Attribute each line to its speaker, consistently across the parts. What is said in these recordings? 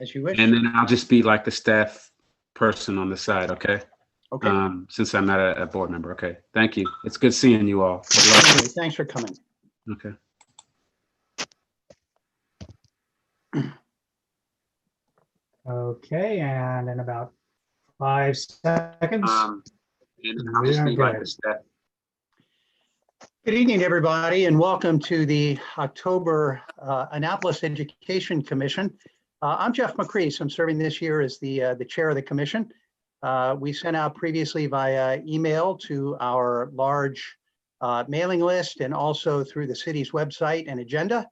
Speaker 1: As you wish.
Speaker 2: And then I'll just be like the staff person on the side, okay?
Speaker 1: Okay.
Speaker 2: Since I'm not a board member, okay? Thank you. It's good seeing you all.
Speaker 1: Thanks for coming.
Speaker 2: Okay.
Speaker 3: Okay, and in about 5 seconds.
Speaker 2: And I'll just be like the staff.
Speaker 1: Good evening, everybody, and welcome to the October Annapolis Education Commission. I'm Jeff McCrease. I'm serving this year as the chair of the commission. We sent out previously via email to our large mailing list and also through the city's website and agenda.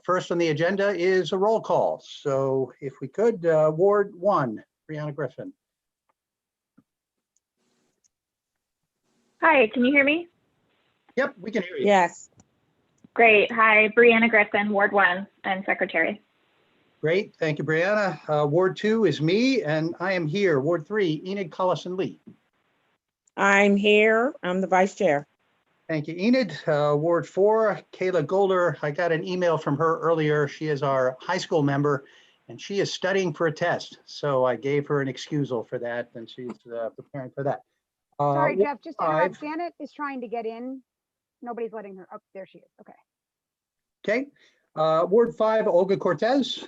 Speaker 1: First on the agenda is a roll call. So if we could, Ward 1, Brianna Griffin.
Speaker 4: Hi, can you hear me?
Speaker 1: Yep, we can hear you.
Speaker 5: Yes.
Speaker 4: Great. Hi, Brianna Griffin, Ward 1 and Secretary.
Speaker 1: Great. Thank you, Brianna. Ward 2 is me, and I am here. Ward 3, Enid Collison-Lee.
Speaker 5: I'm here. I'm the vice chair.
Speaker 1: Thank you, Enid. Ward 4, Kayla Golder. I got an email from her earlier. She is our high school member, and she is studying for a test. So I gave her an excusal for that, and she's preparing for that.
Speaker 6: Sorry,
Speaker 1: Ward
Speaker 6: Jeff, just to interrupt.
Speaker 1: 5.
Speaker 6: Janet is trying to get in. Nobody's letting her. Oh, there she is. Okay.
Speaker 1: Okay. Ward 5, Olga Cortez.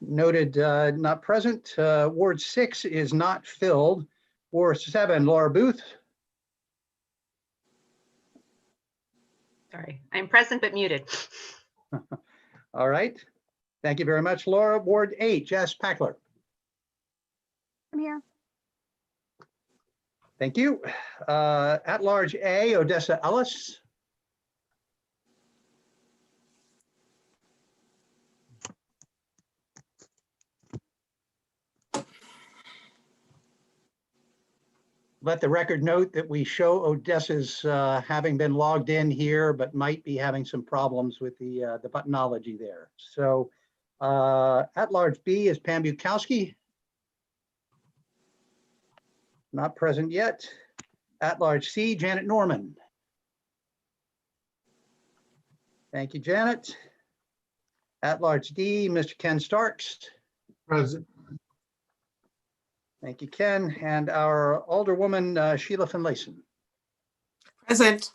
Speaker 1: Noted not present. Ward 6 is not filled. Ward 7, Laura Booth.
Speaker 7: Sorry, I'm present but muted.
Speaker 1: All right. Thank you very much, Laura. Ward 8, Jess Packler.
Speaker 6: I'm here.
Speaker 1: Thank you. At large A, Odessa Ellis. Let the record note that we show Odessa's having been logged in here, but might be having some problems with the buttonology there. So at large B is Pam Bukowski. Not present yet. At large C, Janet Norman. Thank you, Janet. At large D, Mr. Ken Starks.
Speaker 3: Present.
Speaker 1: Thank you, Ken. And our Alderwoman, Sheila Finlayson.
Speaker 7: Present.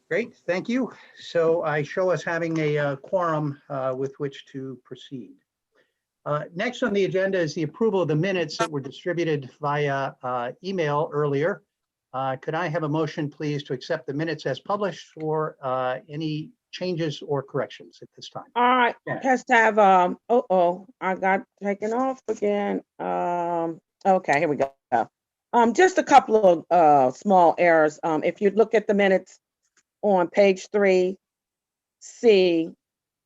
Speaker 1: Great, thank you. So I show us having a quorum with which to proceed. Next on the agenda is the approval of the minutes that were distributed via email earlier. Could I have a motion, please, to accept the minutes as published or any changes or corrections at this time?
Speaker 5: All right.
Speaker 1: Yeah.
Speaker 5: Let's have, I got taken off again. Okay, here we go. Just a couple of small errors. If you look at the minutes on page 3C,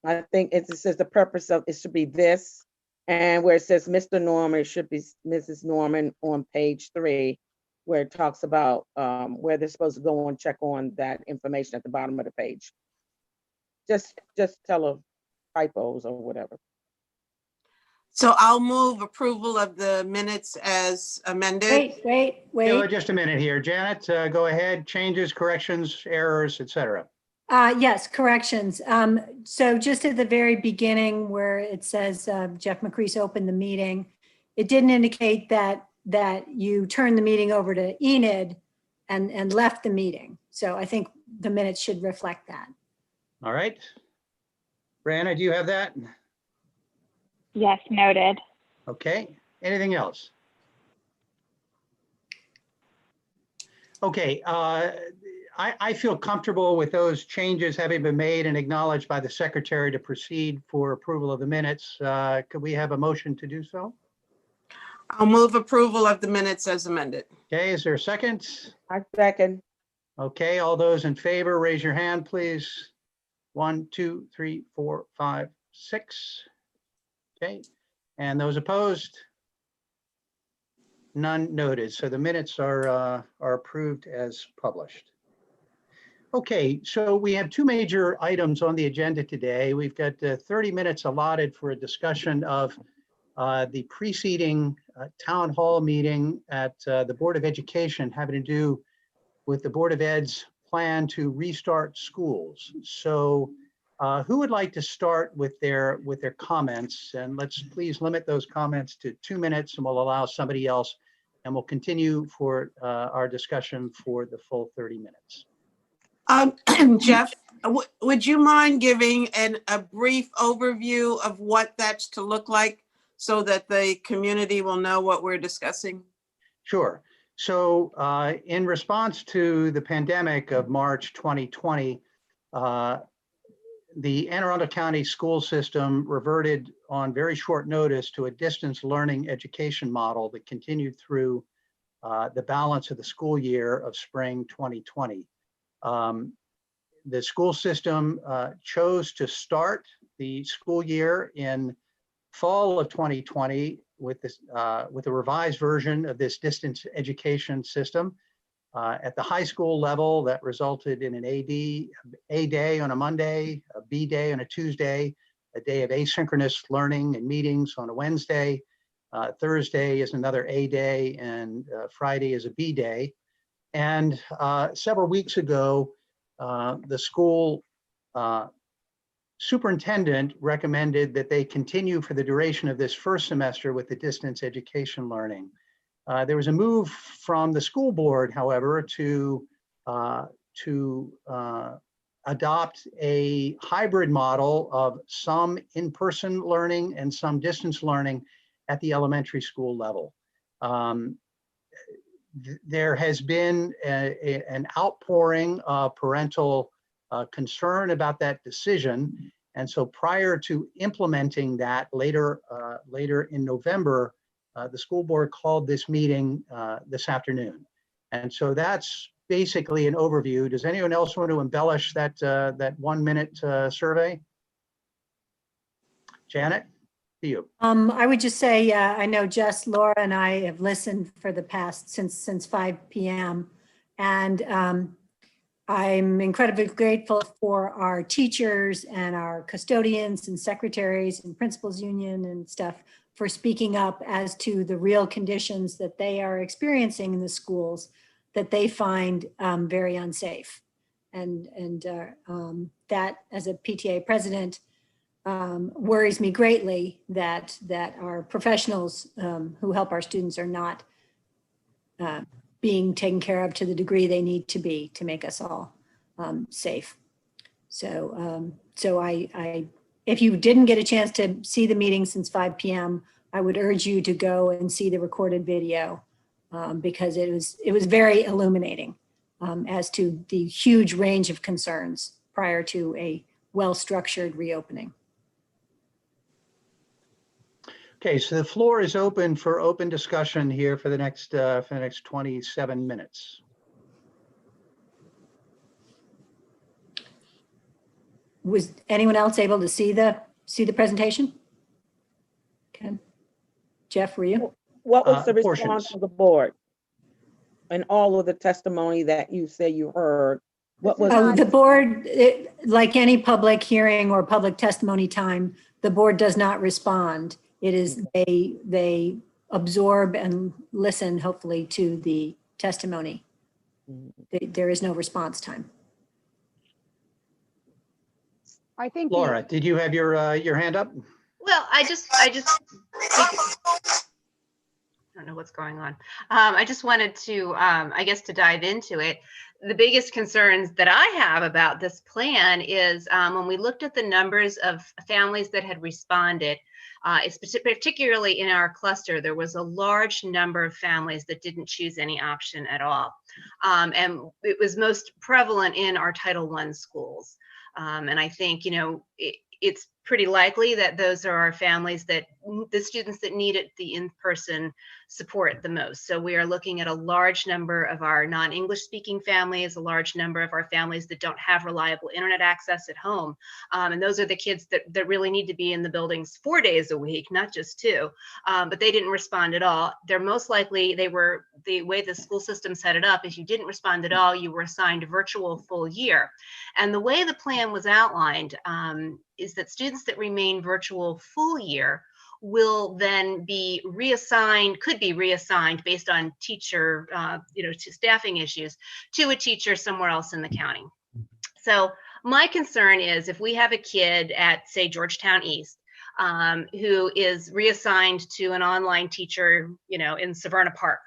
Speaker 5: I think it says the purpose of it should be this. And where it says Mr. Norman, it should be Mrs. Norman on page 3, where it talks about where they're supposed to go and check on that information at the bottom of the page. Just tell of typos or whatever.
Speaker 7: So I'll move approval of the minutes as amended.
Speaker 6: Wait.
Speaker 1: Just a minute here. Janet, go ahead. Changes, corrections, errors, etc.
Speaker 8: Yes, corrections. So just at the very beginning where it says Jeff McCrease opened the meeting, it didn't indicate that you turned the meeting over to Enid and left the meeting. So I think the minutes should reflect that.
Speaker 1: All right. Brianna, do you have that?
Speaker 4: Yes, noted.
Speaker 1: Okay. Anything else? Okay. I feel comfortable with those changes having been made and acknowledged by the secretary to proceed for approval of the minutes. Could we have a motion to do so?
Speaker 7: I'll move approval of the minutes as amended.
Speaker 1: Okay, is there a second?
Speaker 5: I second.
Speaker 1: Okay, all those in favor, raise your hand, please. 1, 2, 3, 4, 5, 6. Okay, and those opposed? None noted. So the minutes are approved as published. Okay, so we have two major items on the agenda today. We've got 30 minutes allotted for a discussion of the preceding town hall meeting at the Board of Education having to do with the Board of Ed's plan to restart schools. So Who would like to start with their comments? And let's please limit those comments to 2 minutes, and we'll allow somebody else, and we'll continue for our discussion for the full 30 minutes.
Speaker 7: Jeff, would you mind giving a brief overview of what that's to look like so that the community will know what we're discussing?
Speaker 1: Sure. So in response to the pandemic of March 2020, the Anne Arundel County school system reverted on very short notice to a distance learning education model that continued through the balance of the school year of spring 2020. The school system chose to start the school year in fall of 2020 with a revised version of this distance education system. At the high school level, that resulted in an A day on a Monday, a B day on a Tuesday, a day of asynchronous learning and meetings on a Wednesday. Thursday is another A day, and Friday is a B day. And several weeks ago, the school superintendent recommended that they continue for the duration of this first semester with the distance education learning. There was a move from the school board, however, to adopt a hybrid model of some in-person learning and some distance learning at the elementary school level. There has been an outpouring of parental concern about that decision. And so prior to implementing that later in November, the school board called this meeting this afternoon. And so that's basically an overview. Does anyone else want to embellish that 1 minute survey? Janet, to you.
Speaker 8: I would just say, I know Jess, Laura, and I have listened for the past since 5 p.m. And I'm incredibly grateful for our teachers and our custodians and secretaries and principals union and stuff for speaking up as to the real conditions that they are experiencing in the schools that they find very unsafe. And that, as a PTA president, worries me greatly that our professionals who help our students are not being taken care of to the degree they need to be to make us all safe. So I if you didn't get a chance to see the meeting since 5 p.m., I would urge you to go and see the recorded video because it was very illuminating as to the huge range of concerns prior to a well-structured reopening.
Speaker 1: Okay, so the floor is open for open discussion here for the next 27 minutes.
Speaker 8: Was anyone else able to see the presentation? Okay. Jeff, were you?
Speaker 5: What was the
Speaker 1: Portions.
Speaker 5: response of the board? And all of the testimony that you say you heard, what was?
Speaker 8: Oh, the board, like any public hearing or public testimony time, the board does not respond. It is they absorb and listen, hopefully, to the testimony. There is no response time.
Speaker 6: I think.
Speaker 1: Laura, did you have your hand up?
Speaker 9: Well, I just think, I don't know what's going on. I just wanted to, I guess, to dive into it. The biggest concerns that I have about this plan is when we looked at the numbers of families that had responded, particularly in our cluster, there was a large number of families that didn't choose any option at all. And it was most prevalent in our Title I schools. And I think, it's pretty likely that those are our families that the students that needed the in-person support the most. So we are looking at a large number of our non-English speaking families, a large number of our families that don't have reliable internet access at home. And those are the kids that really need to be in the buildings 4 days a week, not just 2, but they didn't respond at all. They're most likely, the way the school system set it up, if you didn't respond at all, you were assigned a virtual full year. And the way the plan was outlined is that students that remain virtual full year will then be reassigned, could be reassigned based on teacher, to staffing issues, to a teacher somewhere else in the county. So My concern is if we have a kid at, say, Georgetown East, who is reassigned to an online teacher, in Severna Park,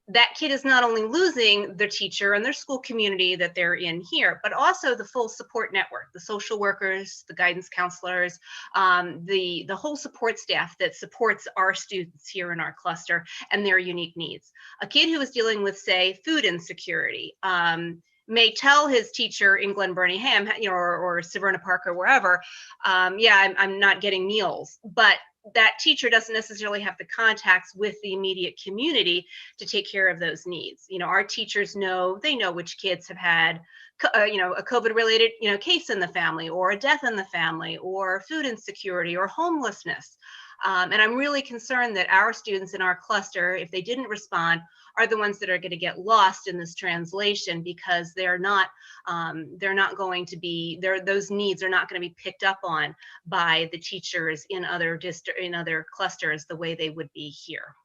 Speaker 9: that kid is not only losing their teacher and their school community that they're in here, but also the full support network, the social workers, the guidance counselors, the whole support staff that supports our students here in our cluster and their unique needs. A kid who is dealing with, say, food insecurity, may tell his teacher in Glen Burnie, hey, or Severna Park or wherever, yeah, I'm not getting meals, but that teacher doesn't necessarily have the contacts with the immediate community to take care of those needs. Our teachers know which kids have had, a COVID-related, case in the family, or a death in the family, or food insecurity, or homelessness. And I'm really concerned that our students in our cluster, if they didn't respond, are the ones that are going to get lost in this translation, because they're not going to be there. Those needs are not going to be picked up on by the teachers in other clusters the way they would be here.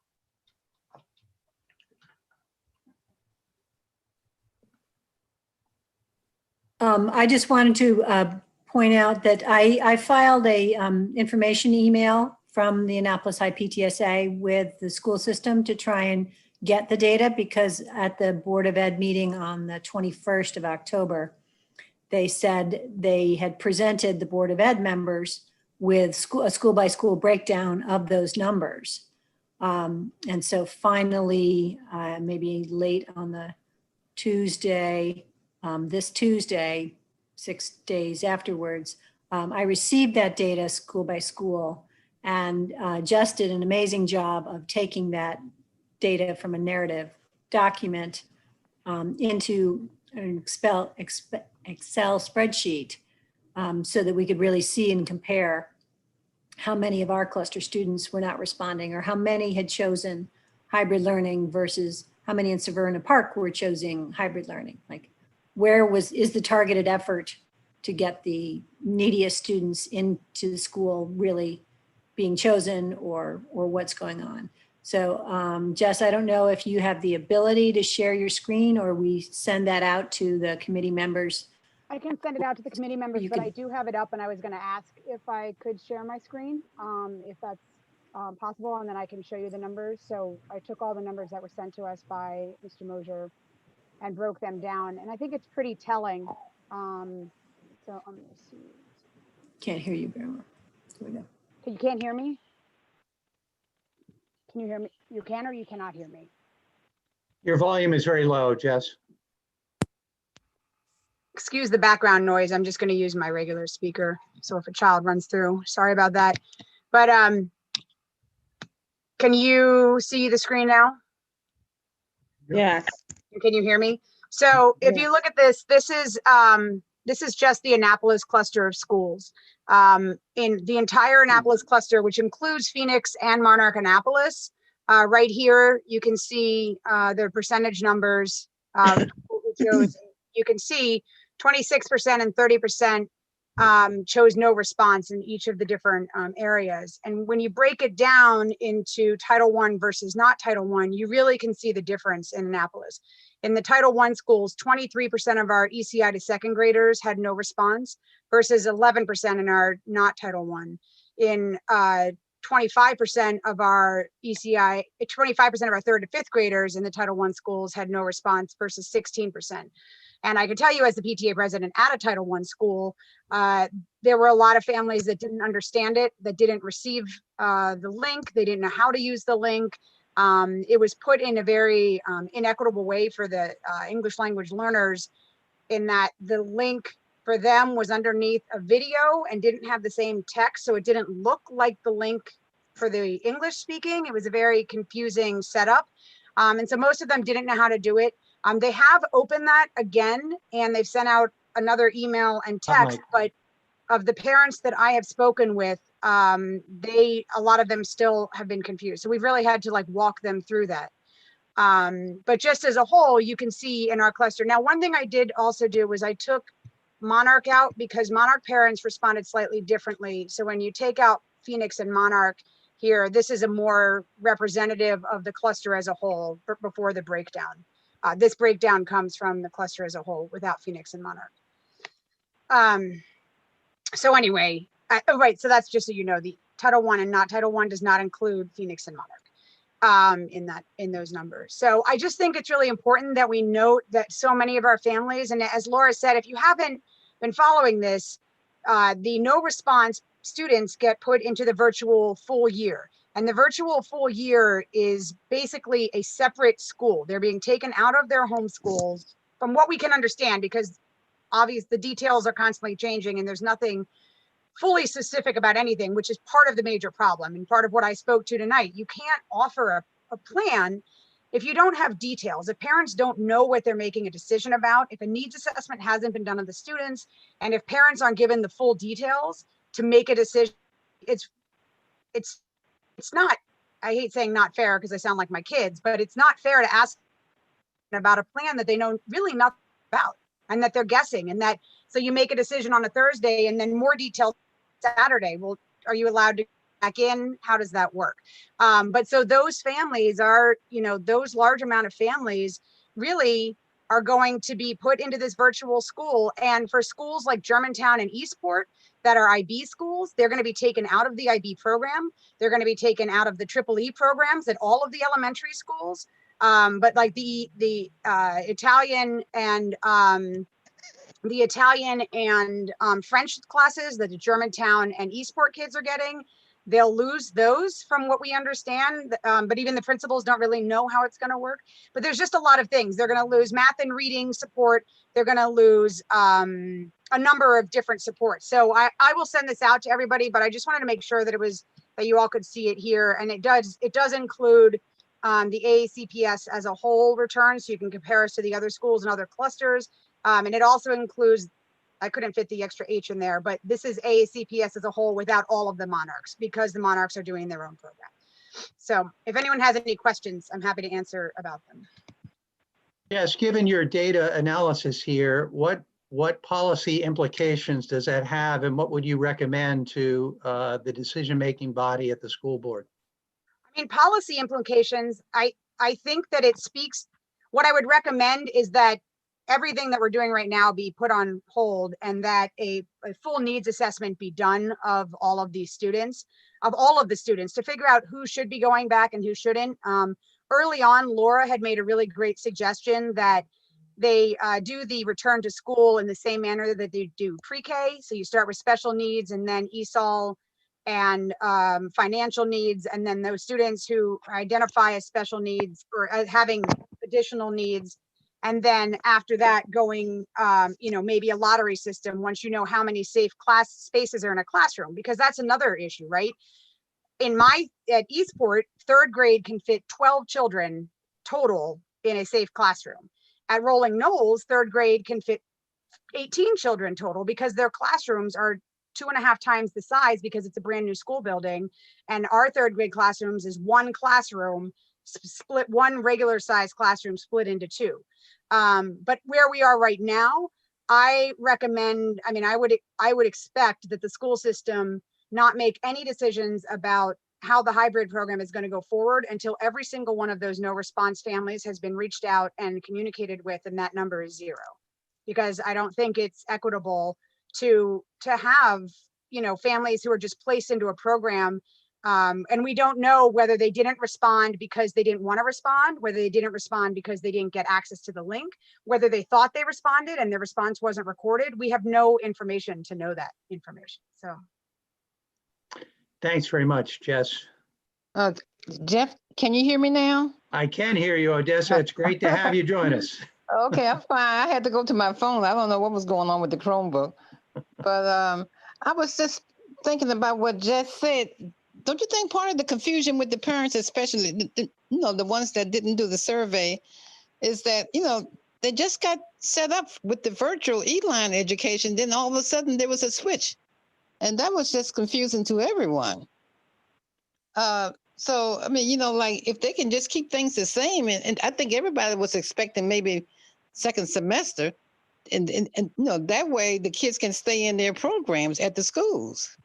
Speaker 8: I just wanted to point out that I filed a information email from the Annapolis IPTSA with the school system to try and get the data, because at the Board of Ed meeting on the 21st of October, they said they had presented the Board of Ed members with a school by school breakdown of those numbers. And so finally, maybe late on the Tuesday, this Tuesday, 6 days afterwards, I received that data school by school, and just did an amazing job of taking that data from a narrative document into an Excel spreadsheet, so that we could really see and compare how many of our cluster students were not responding, or how many had chosen hybrid learning versus how many in Severna Park were choosing hybrid learning. Like, where is the targeted effort to get the neediest students into the school really being chosen, or what's going on? So Jess, I don't know if you have the ability to share your screen, or we send that out to the committee members.
Speaker 6: I can send it out to the committee members,
Speaker 8: You
Speaker 6: but
Speaker 8: can-
Speaker 6: I do have it up, and I was going to ask if I could share my screen, if that's possible, and then I can show you the numbers. So I took all the numbers that were sent to us by Mr. Mosier and broke them down, and I think it's pretty telling. So let me see.
Speaker 8: Can't hear you very well. Here we go.
Speaker 6: You can't hear me? Can you hear me? You can or you cannot hear me?
Speaker 1: Your volume is very low, Jess.
Speaker 6: Excuse the background noise. I'm just going to use my regular speaker. So if a child runs through, sorry about that. But can you see the screen now?
Speaker 5: Yes.
Speaker 6: Can you hear me? So if
Speaker 5: Yes.
Speaker 6: you look at this, this is just the Annapolis cluster of schools. In the entire Annapolis cluster, which includes Phoenix and Monarch Annapolis, right here, you can see the percentage numbers. You can see 26% and 30% chose no response in each of the different areas. And when you break it down into Title I versus not Title I, you really can see the difference in Annapolis. In the Title I schools, 23% of our ECI to second graders had no response versus 11% in our not Title I. In 25% of our ECI, 25% of our third to fifth graders in the Title I schools had no response versus 16%. And I can tell you, as the PTA president at a Title I school, there were a lot of families that didn't understand it, that didn't receive the link. They didn't know how to use the link. It was put in a very inequitable way for the English language learners, in that the link for them was underneath a video and didn't have the same text. So it didn't look like the link for the English speaking. It was a very confusing setup. And so most of them didn't know how to do it. They have opened that again, and they've sent out another email and text, but of the parents that I have spoken with, a lot of them still have been confused. So we've really had to walk them through that. But just as a whole, you can see in our cluster. Now, one thing I did also do was I took Monarch out, because Monarch parents responded slightly differently. So when you take out Phoenix and Monarch here, this is a more representative of the cluster as a whole before the breakdown. This breakdown comes from the cluster as a whole without Phoenix and Monarch. So anyway, oh, right, so that's just so you know, the Title I and not Title I does not include Phoenix and Monarch in those numbers. So I just think it's really important that we note that so many of our families, and as Laura said, if you haven't been following this, the no response students get put into the virtual full year. And the virtual full year is basically a separate school. They're being taken out of their home schools from what we can understand, because obviously the details are constantly changing and there's nothing fully specific about anything, which is part of the major problem and part of what I spoke to tonight. You can't offer a plan if you don't have details, if parents don't know what they're making a decision about, if a needs assessment hasn't been done of the students, and if parents aren't given the full details to make a decision. It's not, I hate saying not fair because I sound like my kids, but it's not fair to ask about a plan that they know really nothing about and that they're guessing, and that, so you make a decision on a Thursday and then more details Saturday. Well, are you allowed to go back in? How does that work? But so those families are, those large amount of families really are going to be put into this virtual school. And for schools like Germantown and Eastport that are IB schools, they're going to be taken out of the IB program. They're going to be taken out of the EEE programs at all of the elementary schools. But like the Italian and French classes that the Germantown and Eastport kids are getting, they'll lose those from what we understand. But even the principals don't really know how it's going to work. But there's just a lot of things. They're going to lose math and reading support. They're going to lose a number of different supports. So I will send this out to everybody, but I just wanted to make sure that that you all could see it here. And it does include the AACPS as a whole return, so you can compare us to the other schools and other clusters. And it also includes, I couldn't fit the extra H in there, but this is AACPS as a whole without all of the Monarchs, because the Monarchs are doing their own program. So if anyone has any questions, I'm happy to answer about them.
Speaker 1: Yes, given your data analysis here, what policy implications does that have, and what would you recommend to the decision-making body at the school board?
Speaker 6: I mean, policy implications, I think that it speaks, what I would recommend is that everything that we're doing right now be put on hold, and that a full needs assessment be done of all of these students, to figure out who should be going back and who shouldn't. Early on, Laura had made a really great suggestion that they do the return to school in the same manner that they do pre-K. So you start with special needs and then ESOL and financial needs, and then those students who identify as special needs or as having additional needs. And then after that, going, maybe a lottery system once you know how many safe class spaces are in a classroom, because that's another issue, right? At Eastport, third grade can fit 12 children total in a safe classroom. At Rolling Knolls, third grade can fit 18 children total, because their classrooms are 2.5 times the size, because it's a brand new school building. And our third grade classrooms is one classroom split, one regular size classroom split into two. But where we are right now, I would expect that the school system not make any decisions about how the hybrid program is going to go forward until every single one of those no response families has been reached out and communicated with, and that number is 0. Because I don't think it's equitable to have, families who are just placed into a program, and we don't know whether they didn't respond because they didn't want to respond, whether they didn't respond because they didn't get access to the link, whether they thought they responded and their response wasn't recorded. We have no information to know that information. So.
Speaker 1: Thanks very much, Jess.
Speaker 10: Jeff, can you hear me now?
Speaker 1: I can hear you, Odessa. It's great to have you join us.
Speaker 10: Okay, I'm fine. I had to go to my phone. I don't know what was going on with the Chromebook. But I was just thinking about what Jess said. Don't you think part of the confusion with the parents, especially the ones that didn't do the survey, is that they just got set up with the virtual e-line education, then all of a sudden there was a switch, and that was just confusing to everyone. So I mean, like if they can just keep things the same, and I think everybody was expecting maybe second semester, and that way the kids can stay in their programs at the schools.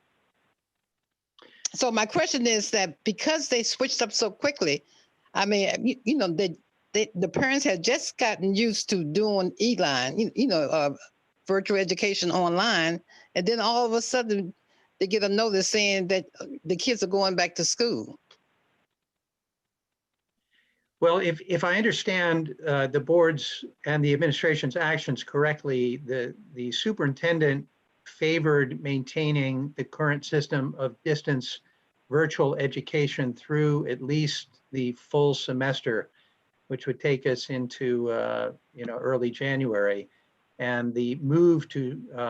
Speaker 10: So my question is that because they switched up so quickly, I mean, the parents had just gotten used to doing e-line, virtual education online. And then all of a sudden they get a notice saying that the kids are going back to school.
Speaker 1: Well, if I understand the board's and the administration's actions correctly, the superintendent favored maintaining the current system of distance virtual education through at least the full semester, which would take us into early January. And the move to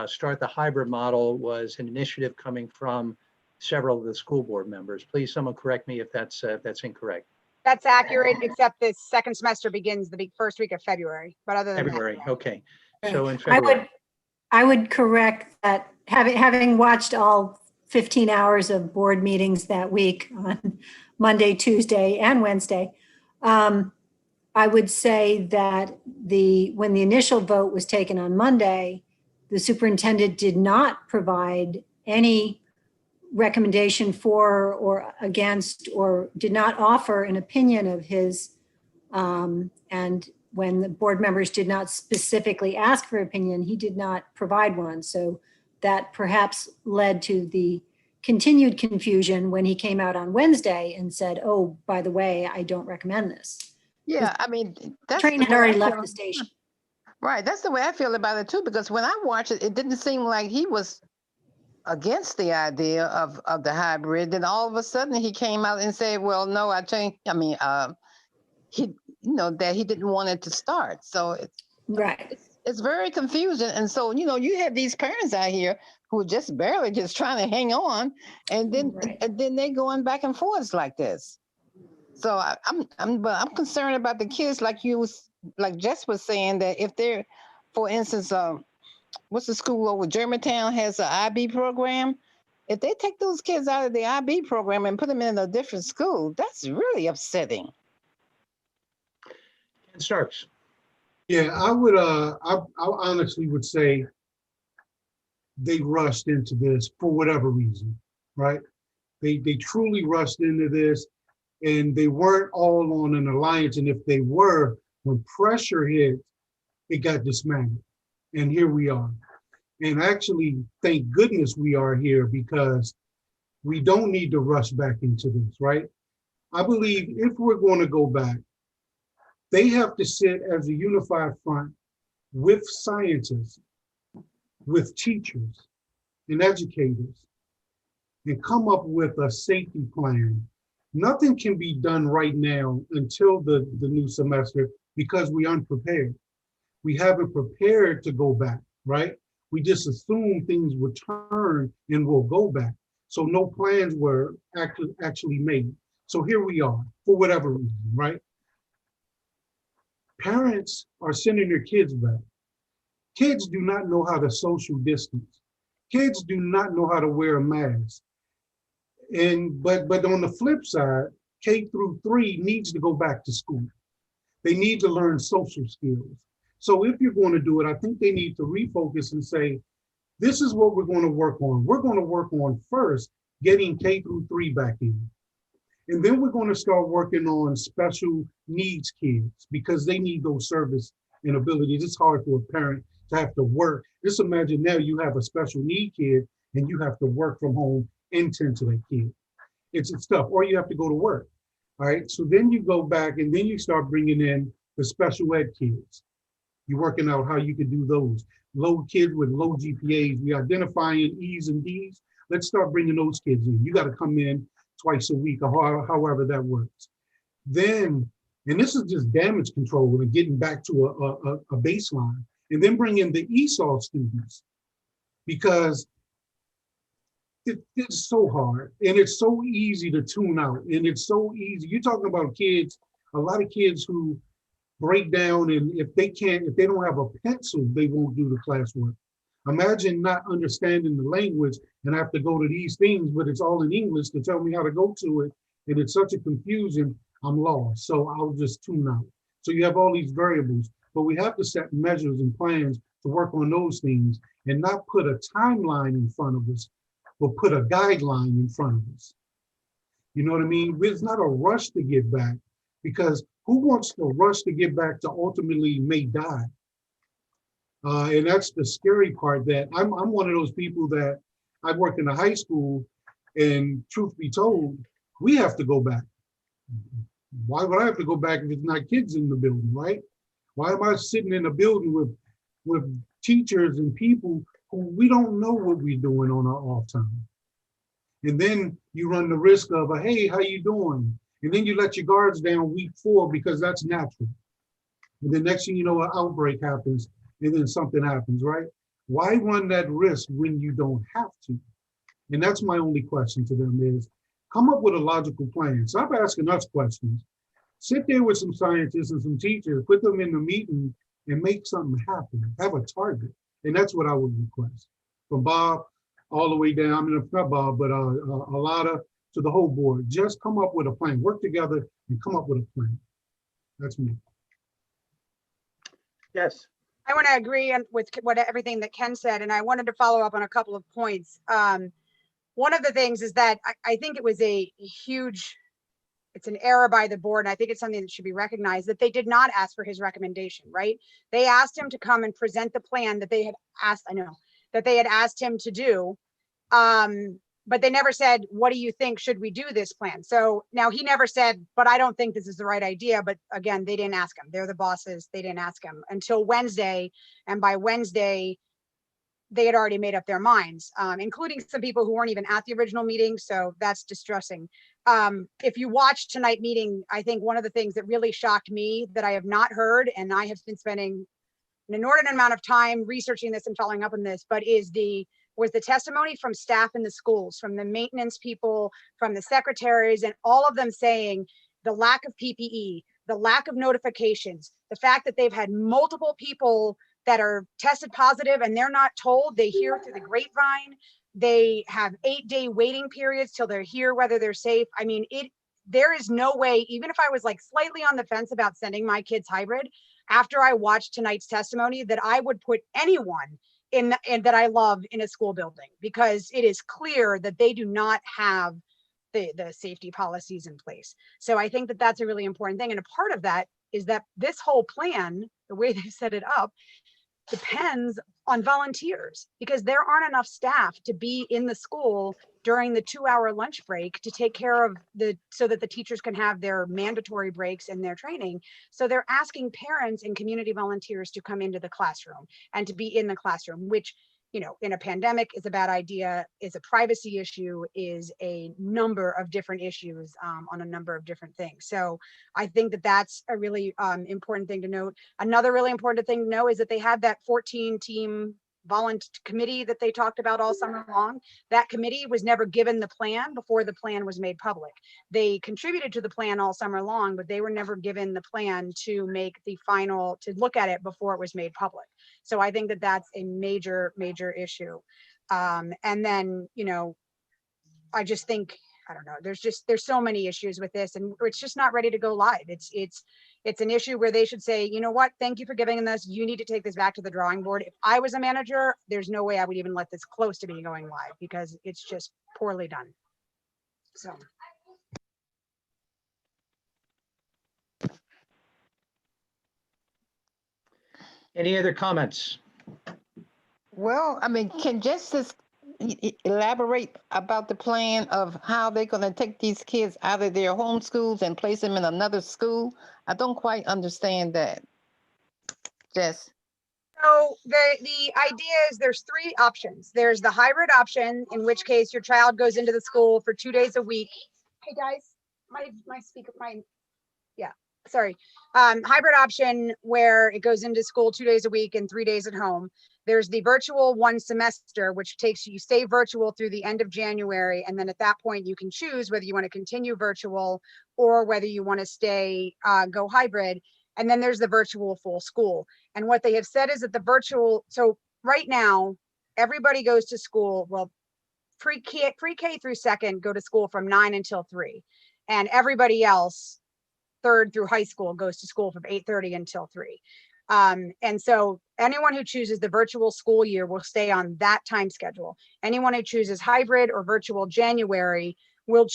Speaker 1: start the hybrid model was an initiative coming from several of the school board members. Please, someone correct me if that's incorrect.
Speaker 6: That's accurate, except the second semester begins the first week of February, but other than that.
Speaker 1: February, okay. So in
Speaker 8: I
Speaker 1: February.
Speaker 8: would correct that, having watched all 15 hours of board meetings that week on Monday, Tuesday, and Wednesday, I would say that when the initial vote was taken on Monday, the superintendent did not provide any recommendation for or against, or did not offer an opinion of his. And when the board members did not specifically ask for opinion, he did not provide one. So that perhaps led to the continued confusion when he came out on Wednesday and said, oh, by the way, I don't recommend this.
Speaker 10: Yeah, I mean, that's
Speaker 8: Train
Speaker 10: the
Speaker 8: had
Speaker 10: way
Speaker 8: already
Speaker 10: I
Speaker 8: left
Speaker 10: feel.
Speaker 8: the station.
Speaker 10: Right, that's the way I feel about it too, because when I watched it, it didn't seem like he was against the idea of the hybrid. Then all of a sudden he came out and said, well, no, I changed. I mean, he, that he didn't want it to start. So it's very confusing. And so, you have these parents out here who are just barely just trying to hang on, and then they going back and forth like this. So I'm concerned about the kids, like Jess was saying, that if they're, for instance, what's the school over Germantown has an IB program. If they take those kids out of the IB program and put them in a different school, that's really upsetting.
Speaker 1: Ken Starks.
Speaker 11: Yeah, I would. I honestly would say they rushed into this for whatever reason, right? They truly rushed into this, and they weren't all on an alliance. And if they were, when pressure hit, it got dismantled. And here we are. And actually, thank goodness we are here, because we don't need to rush back into this, right? I believe if we're going to go back, they have to sit as a unified front with scientists, with teachers and educators, and come up with a safety plan. Nothing can be done right now until the new semester, because we're unprepared. We haven't prepared to go back, right? We just assumed things would turn and we'll go back. So no plans were actually made. So here we are, for whatever reason, right? Parents are sending their kids back. Kids do not know how to social distance. Kids do not know how to wear a mask. But on the flip side, K-3 needs to go back to school. They need to learn social skills. So if you're going to do it, I think they need to refocus and say, this is what we're going to work on. We're going to work on first getting K-3 back in. And then we're going to start working on special needs kids, because they need those service and abilities. It's hard for a parent to have to work. Just imagine now you have a special need kid and you have to work from home and tend to that kid. It's tough, or you have to go to work. All right, so then you go back and then you start bringing in the special ed kids. You're working out how you can do those. Low kids with low GPAs, we identifying E's and D's. Let's start bringing those kids in. You got to come in twice a week, or however that works. Then, and this is just damage control and getting back to a baseline, and then bring in the ESOL students, because it's so hard and it's so easy to tune out, and it's so easy. You're talking about kids, a lot of kids who break down, and if they don't have a pencil, they won't do the classwork. Imagine not understanding the language and have to go to these things, but it's all in English to tell me how to go to it. And it's such a confusion, I'm lost. So I'll just tune out. So you have all these variables, but we have to set measures and plans to work on those things, and not put a timeline in front of us, but put a guideline in front of us. You know what I mean? It's not a rush to get back, because who wants to rush to get back to ultimately may die? And that's the scary part, that I'm one of those people that I worked in a high school, and truth be told, we have to go back. Why would I have to go back if it's not kids in the building, right? Why am I sitting in a building with teachers and people who we don't know what we're doing on our off time? And then you run the risk of a, hey, how you doing? And then you let your guards down week 4 because that's natural. And the next thing you know, an outbreak happens, and then something happens, right? Why run that risk when you don't have to? And that's my only question to them is, come up with a logical plan. Stop asking us questions. Sit there with some scientists and some teachers, put them in the meeting and make something happen. Have a target. And that's what I would request from Bob all the way down. I mean, not Bob, but a lot of to the whole board. Just come up with a plan. Work together and come up with a plan. That's me.
Speaker 1: Yes.
Speaker 6: I want to agree with everything that Ken said, and I wanted to follow up on a couple of points. One of the things is that I think it was a huge, it's an error by the board, and I think it's something that should be recognized, that they did not ask for his recommendation, right? They asked him to come and present the plan that they had asked, that they had asked him to do. But they never said, what do you think, should we do this plan? So now he never said, but I don't think this is the right idea. But again, they didn't ask him. They're the bosses. They didn't ask him until Wednesday. And by Wednesday, they had already made up their minds, including some people who weren't even at the original meeting. So that's distressing. If you watch tonight's meeting, I think one of the things that really shocked me that I have not heard, and I have been spending an inordinate amount of time researching this and following up on this, but was the testimony from staff in the schools, from the maintenance people, from the secretaries, and all of them saying the lack of PPE, the lack of notifications, the fact that they've had multiple people that are tested positive and they're not told, they hear through the grapevine, they have 8-day waiting periods till they're here, whether they're safe. I mean, there is no way, even if I was like slightly on the fence about sending my kids hybrid, after I watched tonight's testimony, that I would put anyone and that I love in a school building, because it is clear that they do not have the safety policies in place. So I think that that's a really important thing. And a part of that is that this whole plan, the way they set it up, depends on volunteers, because there aren't enough staff to be in the school during the 2-hour lunch break to take care of so that the teachers can have their mandatory breaks and their training. So they're asking parents and community volunteers to come into the classroom and to be in the classroom, which, in a pandemic is a bad idea, is a privacy issue, is a number of different issues on a number of different things. So I think that that's a really important thing to note. Another really important thing to know is that they had that 14-team volunteer committee that they talked about all summer long. That committee was never given the plan before the plan was made public. They contributed to the plan all summer long, but they were never given the plan to make the final, to look at it before it was made public. So I think that that's a major, major issue. And then, I just think, I don't know, there's so many issues with this, and it's just not ready to go live. It's an issue where they should say, you know what, thank you for giving this. You need to take this back to the drawing board. If I was a manager, there's no way I would even let this close to being going live, because it's just poorly done. So.
Speaker 1: Any other comments?
Speaker 10: Well, I mean, can Justice elaborate about the plan of how they're going to take these kids out of their home schools and place them in another school? I don't quite understand that. Jess.
Speaker 6: So the idea is there's 3 options. There's the hybrid option, in which case your child goes into the school for 2 days a week. Hey guys, my speaker, sorry. Hybrid option where it goes into school 2 days a week and 3 days at home. There's the virtual 1 semester, which you stay virtual through the end of January. And then at that point, you can choose whether you want to continue virtual or whether you want to go hybrid. And then there's the virtual full school. And what they have said is that the virtual, so right now, everybody goes to school, well, pre-K through 2nd go to school from 9 until 3. And everybody else, 3rd through high school, goes to school from 8:30 until 3. And so anyone who chooses the virtual school year will stay on that time schedule. Anyone who chooses hybrid or virtual January will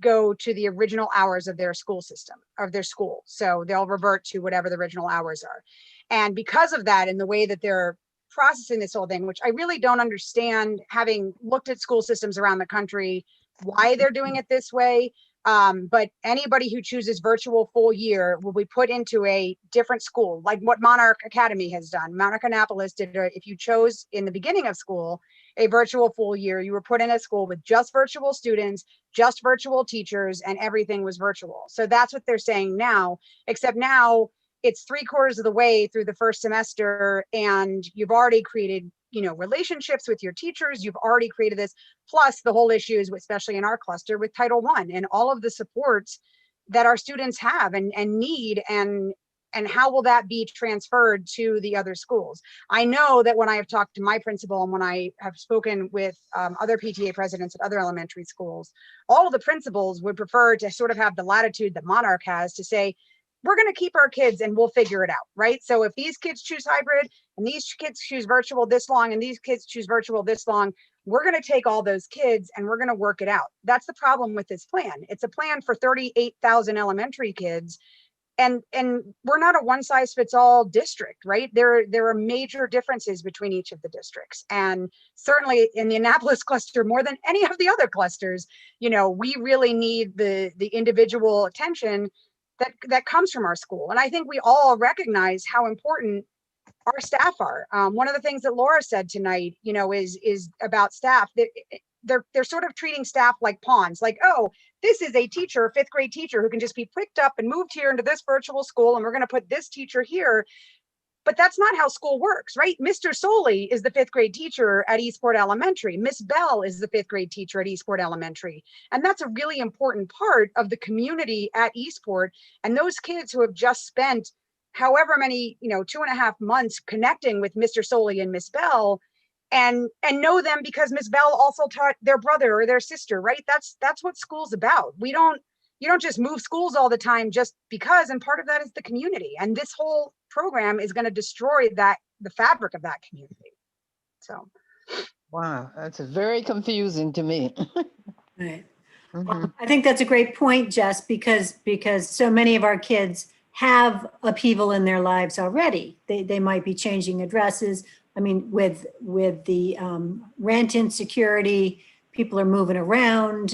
Speaker 6: go to the original hours of their school system, of their school. So they'll revert to whatever the original hours are. And because of that and the way that they're processing this whole thing, which I really don't understand, having looked at school systems around the country, why they're doing it this way. But anybody who chooses virtual full year will be put into a different school, like what Monarch Academy has done. Monarch Annapolis did, if you chose in the beginning of school a virtual full year, you were put in a school with just virtual students, just virtual teachers, and everything was virtual. So that's what they're saying now, except now it's 3/4 of the way through the first semester and you've already created, relationships with your teachers. You've already created this, plus the whole issue is, especially in our cluster, with Title I and all of the supports that our students have and need, and how will that be transferred to the other schools? I know that when I have talked to my principal and when I have spoken with other PTA presidents at other elementary schools, all of the principals would prefer to sort of have the latitude that Monarch has to say, we're going to keep our kids and we'll figure it out, right? So if these kids choose hybrid and these kids choose virtual this long and these kids choose virtual this long, we're going to take all those kids and we're going to work it out. That's the problem with this plan. It's a plan for 38,000 elementary kids. And we're not a one size fits all district, right? There are major differences between each of the districts. And certainly in the Annapolis cluster, more than any of the other clusters, we really need the individual attention that comes from our school. And I think we all recognize how important our staff are. One of the things that Laura said tonight, is about staff. They're sort of treating staff like pawns, like, oh, this is a teacher, fifth grade teacher who can just be picked up and moved here into this virtual school, and we're going to put this teacher here. But that's not how school works, right? Mr. Soley is the fifth grade teacher at Eastport Elementary. Miss Bell is the fifth grade teacher at Eastport Elementary. And that's a really important part of the community at Eastport. And those kids who have just spent however many, 2.5 months connecting with Mr. Soley and Miss Bell and know them because Miss Bell also taught their brother or their sister, right? That's what school's about. You don't just move schools all the time just because, and part of that is the community. And this whole program is going to destroy the fabric of that community. So.
Speaker 10: Wow, that's very confusing to me.
Speaker 8: Right. Well, I think that's a great point, Jess, because so many of our kids have upheaval in their lives already. They might be changing addresses. I mean, with the rent insecurity, people are moving around,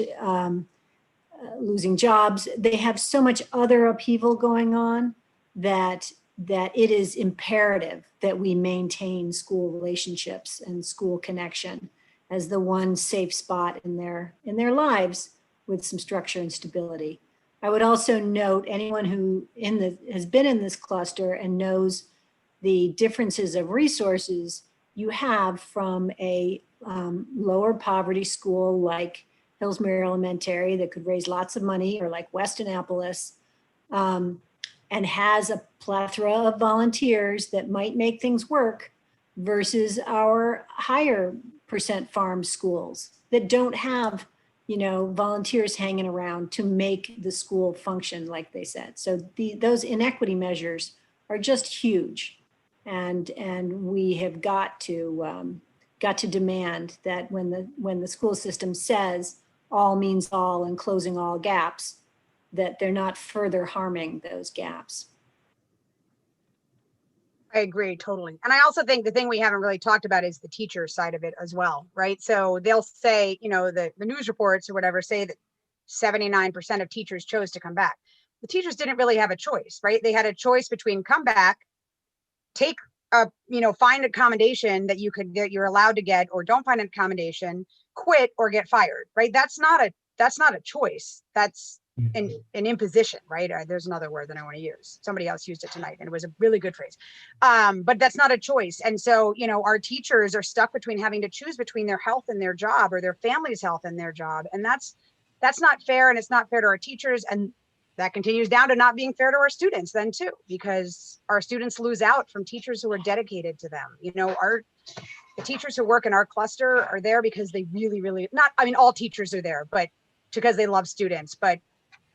Speaker 8: losing jobs. They have so much other upheaval going on that it is imperative that we maintain school relationships and school connection as the one safe spot in their lives with some structure and stability. I would also note anyone who has been in this cluster and knows the differences of resources you have from a lower poverty school like Hillsmere Elementary that could raise lots of money, or like West Annapolis, and has a plethora of volunteers that might make things work, versus our higher percent farm schools that don't have, volunteers hanging around to make the school function like they said. So those inequity measures are just huge. And we have got to demand that when the school system says all means all and closing all gaps, that they're not further harming those gaps.
Speaker 6: I agree totally. And I also think the thing we haven't really talked about is the teacher side of it as well, right? So they'll say, the news reports or whatever say that 79% of teachers chose to come back. The teachers didn't really have a choice, right? They had a choice between come back, take find accommodation that you're allowed to get, or don't find an accommodation, quit, or get fired, right? That's not a choice. That's an imposition, right? There's another word that I want to use. Somebody else used it tonight and it was a really good phrase. But that's not a choice. And so, our teachers are stuck between having to choose between their health and their job, or their family's health and their job. And that's not fair. And it's not fair to our teachers. And that continues down to not being fair to our students then too, because our students lose out from teachers who are dedicated to them. The teachers who work in our cluster are there because they really, really all teachers are there, but because they love students. But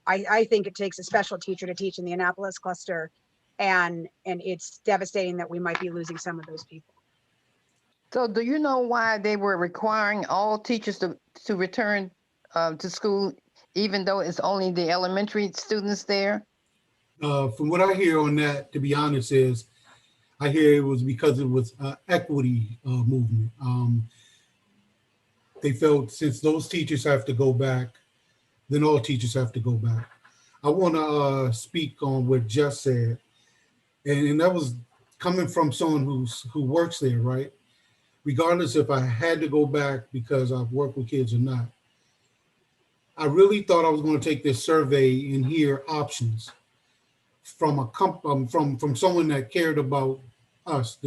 Speaker 6: I think it takes a special teacher to teach in the Annapolis cluster, and it's devastating that we might be losing some of those people.
Speaker 10: So do you know why they were requiring all teachers to return to school, even though it's only the elementary students there?
Speaker 11: From what I hear on that, to be honest, is I hear it was because it was equity movement. They felt since those teachers have to go back, then all teachers have to go back. I want to speak on what Jeff said, and that was coming from someone who works there, right? Regardless if I had to go back because I've worked with kids or not. I really thought I was going to take this survey and hear options from from someone that cared about us,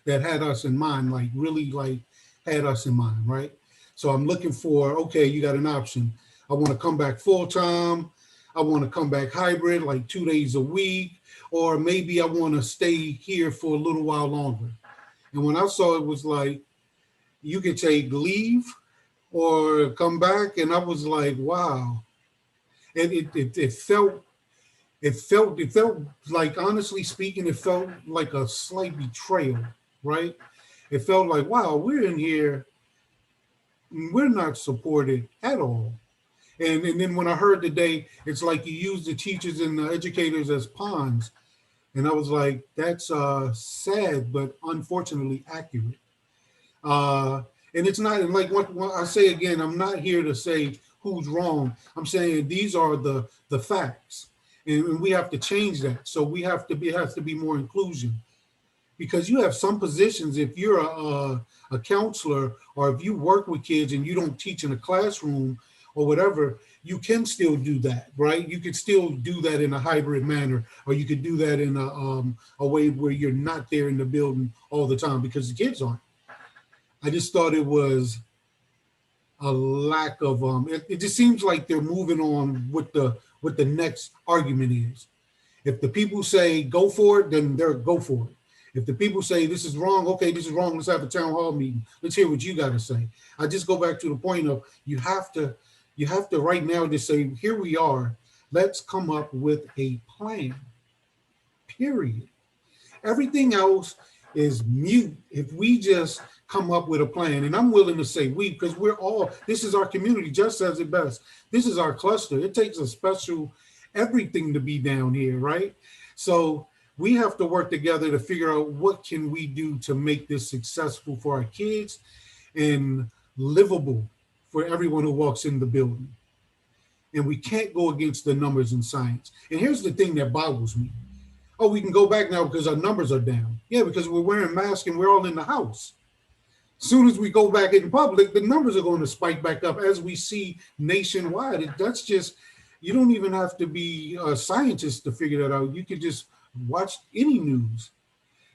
Speaker 11: that had us in mind, like really like had us in mind, right? So I'm looking for, okay, you got an option. I want to come back full time. I want to come back hybrid, like 2 days a week, or maybe I want to stay here for a little while longer. And when I saw it was like, you could take leave or come back, and I was like, wow. And it felt like, honestly speaking, it felt like a slight betrayal, right? It felt like, wow, we're in here, we're not supported at all. And then when I heard today, it's like you use the teachers and the educators as pawns. And I was like, that's sad, but unfortunately accurate. And it's not, and like what I say again, I'm not here to say who's wrong. I'm saying these are the facts. And we have to change that. So we have to be, has to be more inclusion. Because you have some positions, if you're a counselor, or if you work with kids and you don't teach in a classroom or whatever, you can still do that, right? You could still do that in a hybrid manner, or you could do that in a way where you're not there in the building all the time because the kids aren't. I just thought it was a lack of, it just seems like they're moving on with what the next argument is. If the people say go for it, then they're go for it. If the people say this is wrong, okay, this is wrong, let's have a town hall meeting. Let's hear what you got to say. I just go back to the point of you have to right now just say, here we are, let's come up with a plan, period. Everything else is mute if we just come up with a plan. And I'm willing to say we, because we're all, this is our community, just says it best. This is our cluster. It takes a special everything to be down here, right? So we have to work together to figure out what can we do to make this successful for our kids and livable for everyone who walks in the building. And we can't go against the numbers in science. And here's the thing that boggles me. Oh, we can go back now because our numbers are down. Yeah, because we're wearing masks and we're all in the house. As soon as we go back in public, the numbers are going to spike back up as we see nationwide. That's just, you don't even have to be a scientist to figure that out. You could just watch any news.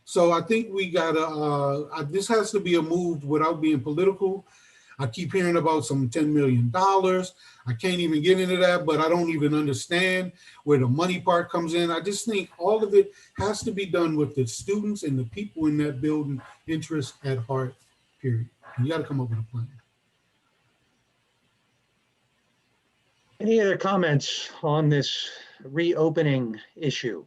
Speaker 11: So I think we gotta, this has to be a move without being political. I keep hearing about some $10 million. I can't even get into that, but I don't even understand where the money part comes in. I just think all of it has to be done with the students and the people in that building interest at heart, period. You got to come up with a plan.
Speaker 1: Any other comments on this reopening issue?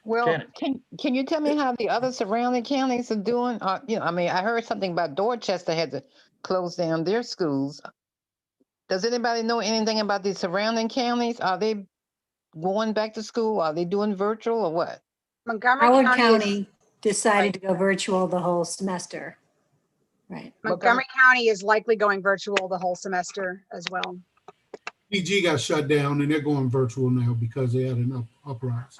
Speaker 10: Well,
Speaker 1: Janet.
Speaker 10: can you tell me how the other surrounding counties are doing? You know, I mean, I heard something about Dorchester had to close down their schools. Does anybody know anything about the surrounding counties? Are they going back to school? Are they doing virtual or what?
Speaker 6: Montgomery
Speaker 8: Howard
Speaker 6: County,
Speaker 8: County decided to go virtual the whole semester. Right.
Speaker 6: Montgomery County is likely going virtual the whole semester as well.
Speaker 11: PG got shut down and they're going virtual now because they had an uprise.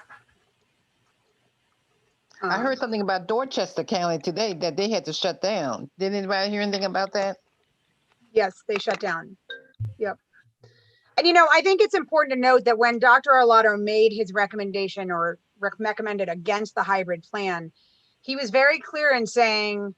Speaker 10: I heard something about Dorchester County today that they had to shut down. Did anybody hear anything about that?
Speaker 6: Yes, they shut down. Yep. And, you know, I think it's important to note that when Dr. Arlotto made his recommendation or recommended against the hybrid plan, he was very clear in saying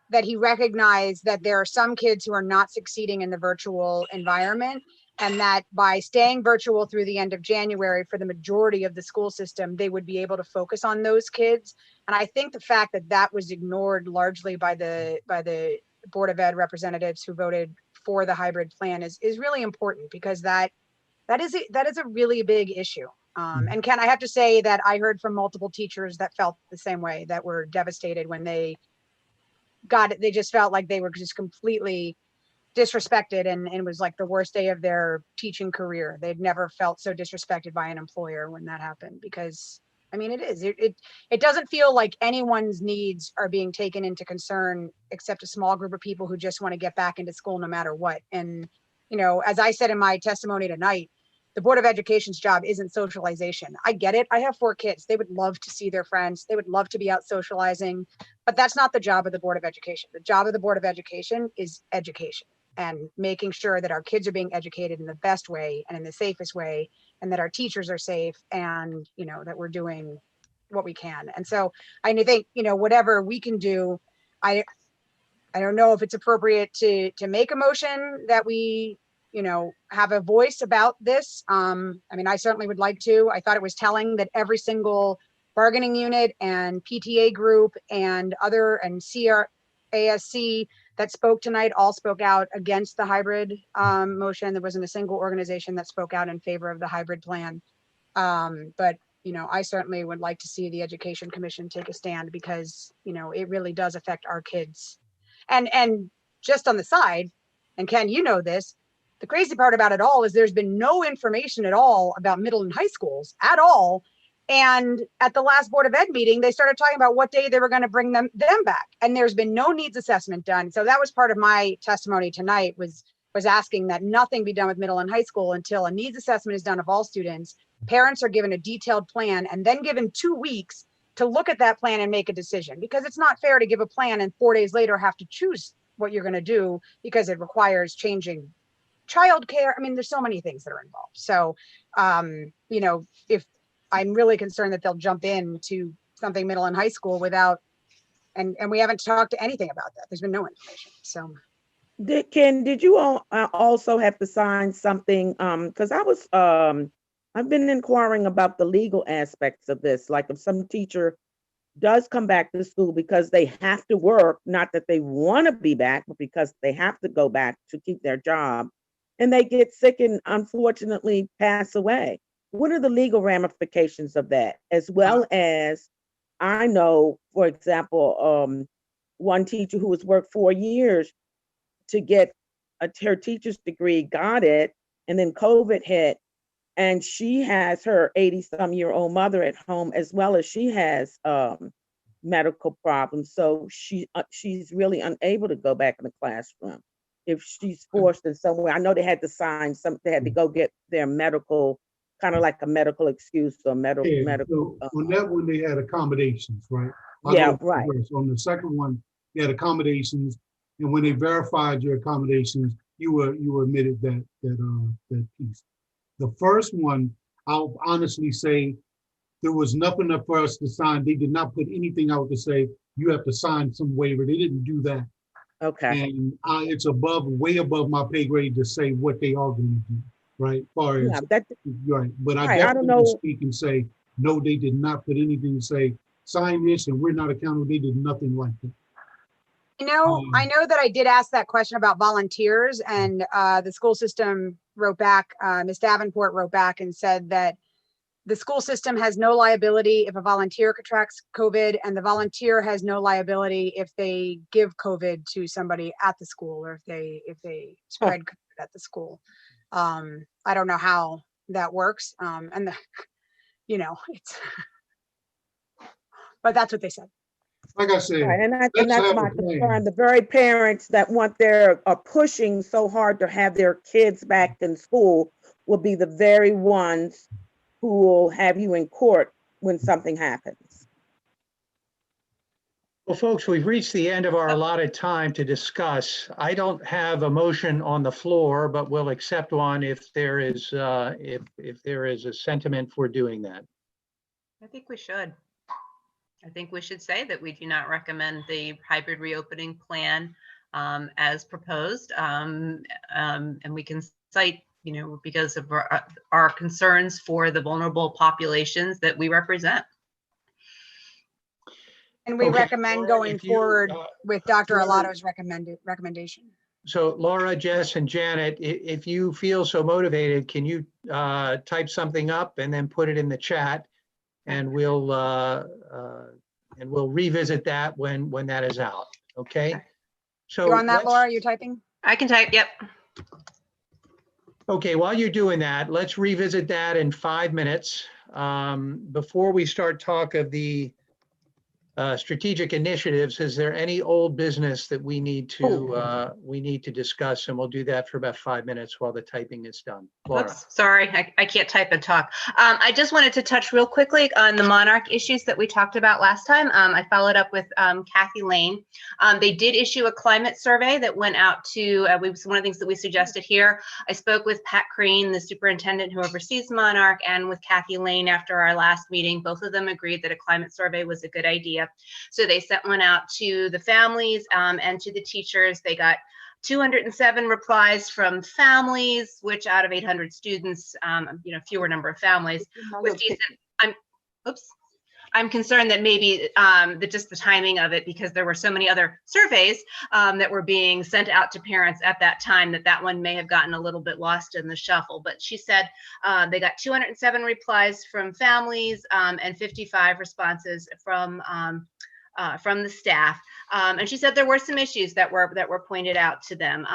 Speaker 6: that he recognized that there are some kids who are not succeeding in the virtual environment, and that by staying virtual through the end of January for the majority of the school system, they would be able to focus on those kids. And I think the fact that that was ignored largely by the Board of Ed representatives who voted for the hybrid plan is really important, because that is a really big issue. And Ken, I have to say that I heard from multiple teachers that felt the same way, that were devastated when they got it. They just felt like they were just completely disrespected, and it was like the worst day of their teaching career. They'd never felt so disrespected by an employer when that happened, because I mean, it is. It doesn't feel like anyone's needs are being taken into concern except a small group of people who just want to get back into school no matter what. And, you know, as I said in my testimony tonight, the Board of Education's job isn't socialization. I get it. I have 4 kids. They would love to see their friends. They would love to be out socializing, but that's not the job of the Board of Education. The job of the Board of Education is education and making sure that our kids are being educated in the best way and in the safest way, and that our teachers are safe, and, you know, that we're doing what we can. And so I think, you know, whatever we can do, I don't know if it's appropriate to make a motion that we, you know, have a voice about this. I mean, I certainly would like to. I thought it was telling that every single bargaining unit and PTA group and CRASC that spoke tonight all spoke out against the hybrid motion. There wasn't a single organization that spoke out in favor of the hybrid plan. But, you know, I certainly would like to see the Education Commission take a stand, because, you know, it really does affect our kids. And just on the side, and Ken, you know this, the crazy part about it all is there's been no information at all about middle and high schools at all. And at the last Board of Ed meeting, they started talking about what day they were going to bring them back. And there's been no needs assessment done. So that was part of my testimony tonight, was asking that nothing be done with middle and high school until a needs assessment is done of all students. Parents are given a detailed plan and then given 2 weeks to look at that plan and make a decision, because it's not fair to give a plan and 4 days later have to choose what you're going to do, because it requires changing childcare. I mean, there's so many things that are involved. So, you know, if I'm really concerned that they'll jump into something middle and high school without, and we haven't talked to anything about that. There's been no information. So.
Speaker 5: Ken, did you all also have to sign something? Because I've been inquiring about the legal aspects of this. Like, if some teacher does come back to school because they have to work, not that they want to be back, but because they have to go back to keep their job, and they get sick and unfortunately pass away, what are the legal ramifications of that? As well as, I know, for example, one teacher who has worked 4 years to get her teacher's degree, got it, and then COVID hit, and she has her 80-some-year-old mother at home, as well as she has medical problems. So she's really unable to go back in the classroom if she's forced in some way. I know they had to sign they had to go get their medical, kind of like a medical excuse or medical.
Speaker 11: So on that one, they had accommodations, right?
Speaker 5: Yeah, right.
Speaker 11: On the second one, they had accommodations, and when they verified your accommodations, you were admitted that piece. The first one, I'll honestly say, there was nothing up for us to sign. They did not put anything out to say you have to sign some waiver. They didn't do that.
Speaker 5: Okay.
Speaker 11: And it's way above my pay grade to say what they are going to do, right? Right. But I definitely can speak and say, no, they did not put anything to say, sign this and we're not accountable. They did nothing like that.
Speaker 6: You know, I know that I did ask that question about volunteers, and the school system wrote back, Ms. Davenport wrote back and said that the school system has no liability if a volunteer contracts COVID, and the volunteer has no liability if they give COVID to somebody at the school, or if they spread COVID at the school. I don't know how that works. You know, but that's what they said.
Speaker 11: Like I said,
Speaker 5: right, and that's my concern. The very parents that are pushing so hard to have their kids back in school will be the very ones who will have you in court when something happens.
Speaker 1: Well, folks, we've reached the end of our allotted time to discuss. I don't have a motion on the floor, but we'll accept one if there is if there is a sentiment for doing that.
Speaker 9: I think we should. I think we should say that we do not recommend the hybrid reopening plan as proposed. And we can cite, you know, because of our concerns for the vulnerable populations that we represent.
Speaker 6: And we recommend going forward with Dr. Alato's recommendation.
Speaker 1: So Laura, Jess, and Janet, if you feel so motivated, can you type something up and then put it in the chat? And we'll revisit that when that is out. Okay. So
Speaker 6: you on that, Laura? You're typing?
Speaker 9: I can type. Yep.
Speaker 1: Okay. While you're doing that, let's revisit that in 5 minutes. before we start talk of the strategic initiatives, is there any old business that we need to discuss? And we'll do that for about 5 minutes while the typing is done. Laura.
Speaker 9: Oops, sorry, I can't type and talk. I just wanted to touch real quickly on the Monarch issues that we talked about last time. I followed up with Kathy Lane. They did issue a climate survey that went out to, one of the things that we suggested here. I spoke with Pat Crane, the superintendent who oversees Monarch, and with Kathy Lane after our last meeting. Both of them agreed that a climate survey was a good idea. So they sent one out to the families and to the teachers. They got 207 replies from families, which out of 800 students, fewer number of families. With decent, I'm concerned that maybe just the timing of it, because there were so many other surveys that were being sent out to parents at that time, that one may have gotten a little bit lost in the shuffle. But she said they got 207 replies from families and 55 responses from the staff. And she said there were some issues that were pointed out to them.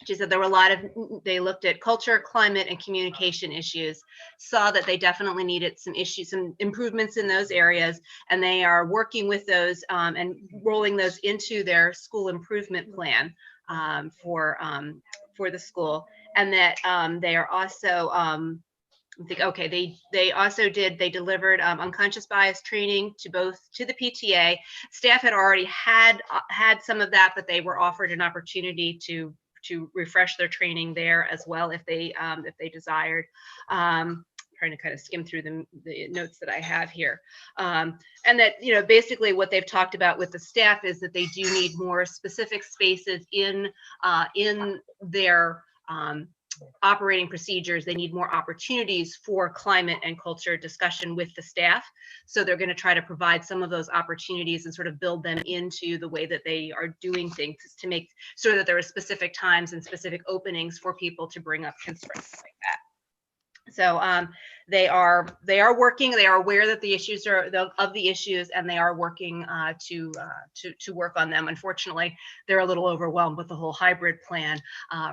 Speaker 9: She said there were they looked at culture, climate, and communication issues, saw that they definitely needed some improvements in those areas, and they are working with those and rolling those into their school improvement plan for the school. And that they are also, they delivered unconscious bias training to the PTA. Staff had already had some of that, but they were offered an opportunity to refresh their training there as well if they desired. Trying to kind of skim through the notes that I have here. And that, basically what they've talked about with the staff is that they do need more specific spaces in their operating procedures. They need more opportunities for climate and culture discussion with the staff. So they're going to try to provide some of those opportunities and sort of build them into the way that they are doing things to make sure that there are specific times and specific openings for people to bring up concerns like that. So they are working. They are aware that the issues of the issues, and they are working to work on them. Unfortunately, they're a little overwhelmed with the whole hybrid plan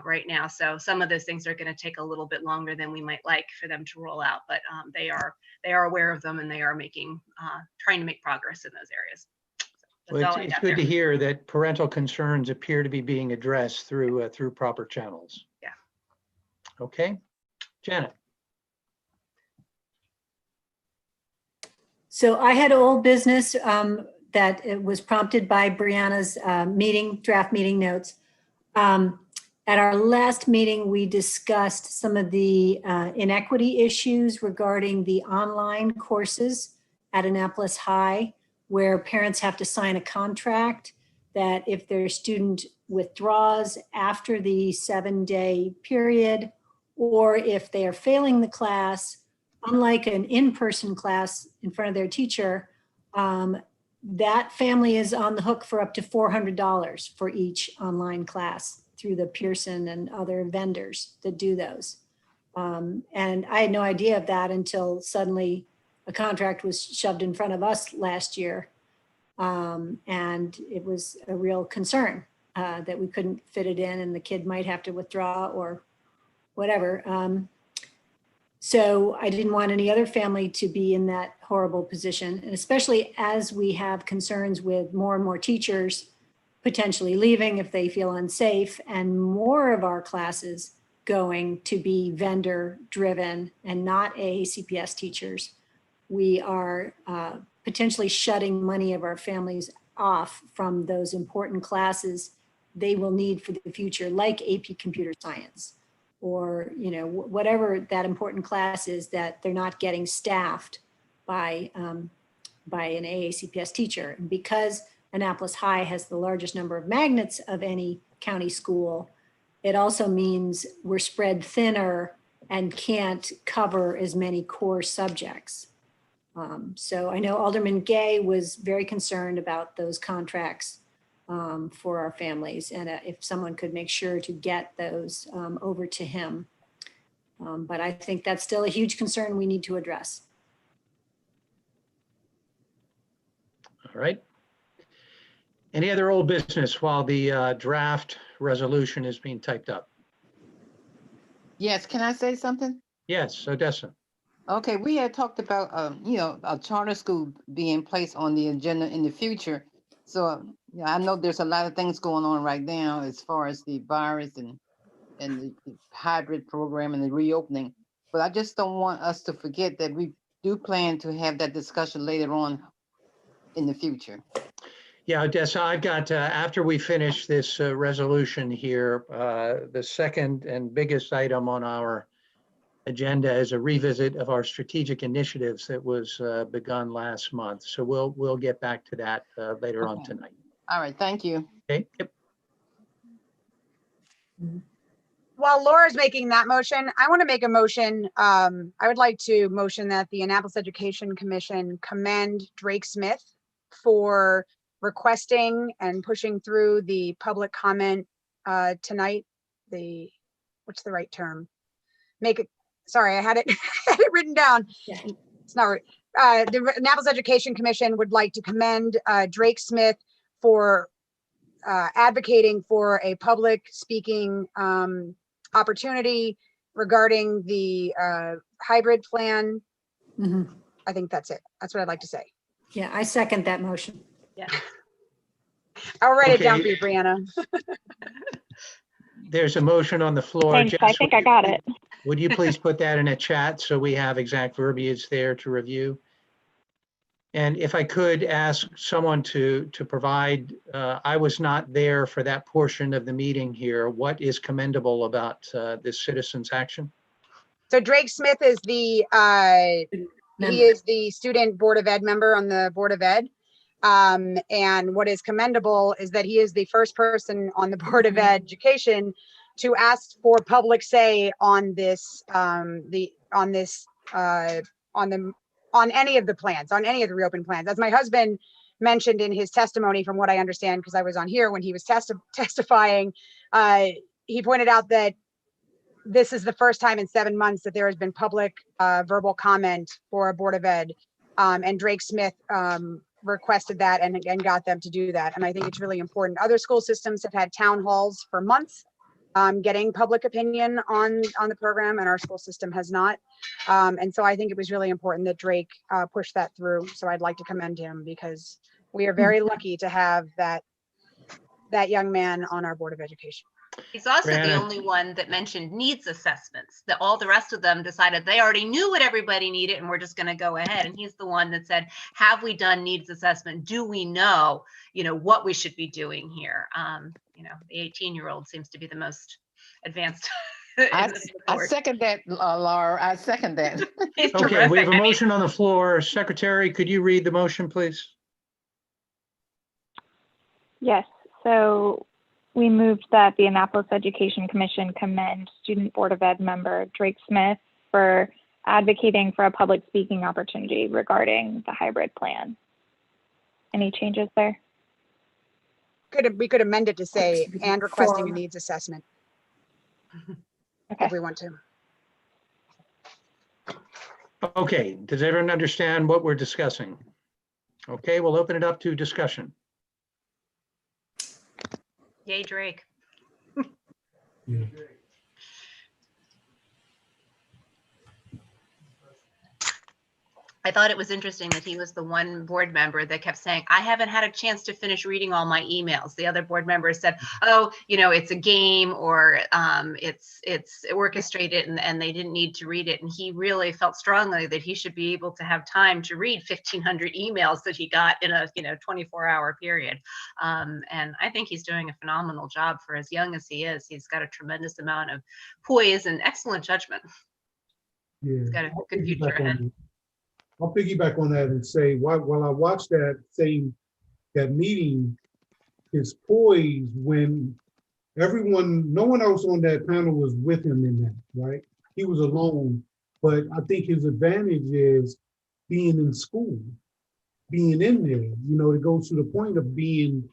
Speaker 9: right now. So some of those things are going to take a little bit longer than we might like for them to roll out. But they are aware of them, and they are trying to make progress in those areas. So
Speaker 1: well, it's good to hear that parental concerns appear to be being addressed through proper channels.
Speaker 9: Yeah.
Speaker 1: Okay, Janet.
Speaker 8: So I had old business that it was prompted by Brianna's draft meeting notes. At our last meeting, we discussed some of the inequity issues regarding the online courses at Annapolis High, where parents have to sign a contract that if their student withdraws after the 7-day period, or if they are failing the class, unlike an in-person class in front of their teacher, that family is on the hook for up to $400 for each online class through the Pearson and other vendors that do those. And I had no idea of that until suddenly a contract was shoved in front of us last year. And it was a real concern that we couldn't fit it in and the kid might have to withdraw or whatever. So I didn't want any other family to be in that horrible position. And especially as we have concerns with more and more teachers potentially leaving if they feel unsafe, and more of our classes going to be vendor driven and not AACPS teachers, we are potentially shutting money of our families off from those important classes they will need for the future, like AP Computer Science, or whatever that important class is that they're not getting staffed by an AACPS teacher. And because Annapolis High has the largest number of magnets of any county school, it also means we're spread thinner and can't cover as many core subjects. So I know Alderman Gay was very concerned about those contracts for our families, and if someone could make sure to get those over to him. But I think that's still a huge concern we need to address.
Speaker 1: All right. Any other old business while the draft resolution is being typed up?
Speaker 10: Yes, can I say something?
Speaker 1: Yes, Odessa.
Speaker 10: Okay, we had talked about, a charter school being placed on the agenda in the future. So, I know there's a lot of things going on right now as far as the virus and the hybrid program and the reopening. But I just don't want us to forget that we do plan to have that discussion later on in the future.
Speaker 1: Yeah, Odessa, I've got, after we finish this resolution here, the second and biggest item on our agenda is a revisit of our strategic initiatives that was begun last month. So we'll get back to that later on
Speaker 10: Okay.
Speaker 1: tonight.
Speaker 10: All right, thank you.
Speaker 1: Okay. Yep.
Speaker 6: While Laura's making that motion, I want to make a motion. I would like to motion that the Annapolis Education Commission commend Drake Smith for requesting and pushing through the public comment tonight. What's the right term? Sorry, I had it, had it written down.
Speaker 8: Yeah.
Speaker 6: It's not right. The Annapolis Education Commission would like to commend Drake Smith for advocating for a public speaking opportunity regarding the hybrid plan.
Speaker 8: Mhm.
Speaker 6: I think that's it. That's what I'd like to say.
Speaker 8: Yeah, I second that motion.
Speaker 9: Yeah.
Speaker 6: I'll write it down
Speaker 1: Okay.
Speaker 6: for you, Brianna.
Speaker 1: There's a motion on the floor.
Speaker 4: Thanks, I
Speaker 1: Jess,
Speaker 4: think I got it.
Speaker 1: would you please put that in a chat so we have exact verbiage there to review? And if I could ask someone to provide, I was not there for that portion of the meeting here. What is commendable about this citizens' action?
Speaker 6: So Drake Smith is the he is the student Board of Ed member on the Board of Ed. And what is commendable is that he is the first person on the Board of Education to ask for public say on this, on any of the plans, on any of the reopen plans. As my husband mentioned in his testimony, from what I understand, because I was on here when he was testifying, he pointed out that this is the first time in 7 months that there has been public verbal comment for a Board of Ed. And Drake Smith requested that and got them to do that. And I think it's really important. Other school systems have had town halls for months getting public opinion on the program, and our school system has not. And so I think it was really important that Drake pushed that through. So I'd like to commend him because we are very lucky to have that young man on our Board of Education.
Speaker 9: He's also the
Speaker 1: Brianna.
Speaker 9: only one that mentioned needs assessments, that all the rest of them decided they already knew what everybody needed and we're just going to go ahead. And he's the one that said, have we done needs assessment? Do we know, what we should be doing here? The 18-year-old seems to be the most advanced.
Speaker 10: I second that, Laura. I second that.
Speaker 1: Okay, we have a motion on the floor. Secretary, could you read the motion, please?
Speaker 4: Yes, so we moved that the Annapolis Education Commission commend Student Board of Ed member Drake Smith for advocating for a public speaking opportunity regarding the hybrid plan. Any changes there?
Speaker 6: We could amend it to say, and requesting a needs assessment.
Speaker 4: Okay.
Speaker 6: If we want to.
Speaker 1: Okay, does everyone understand what we're discussing? Okay, we'll open it up to discussion.
Speaker 9: Yay, Drake.
Speaker 11: Yeah.
Speaker 9: I thought it was interesting that he was the one board member that kept saying, I haven't had a chance to finish reading all my emails. The other board members said, oh, it's a game, or it's orchestrated and they didn't need to read it. And he really felt strongly that he should be able to have time to read 1,500 emails that he got in a 24-hour period. And I think he's doing a phenomenal job for as young as he is. He's got a tremendous amount of poise and excellent judgment.
Speaker 11: Yeah.
Speaker 9: He's got a good future ahead.
Speaker 11: I'll piggyback on that and say, while I watched that meeting, his poise when no one else on that panel was with him in that, right? He was alone, but I think his advantage is being in school, being in there, it goes to the point of you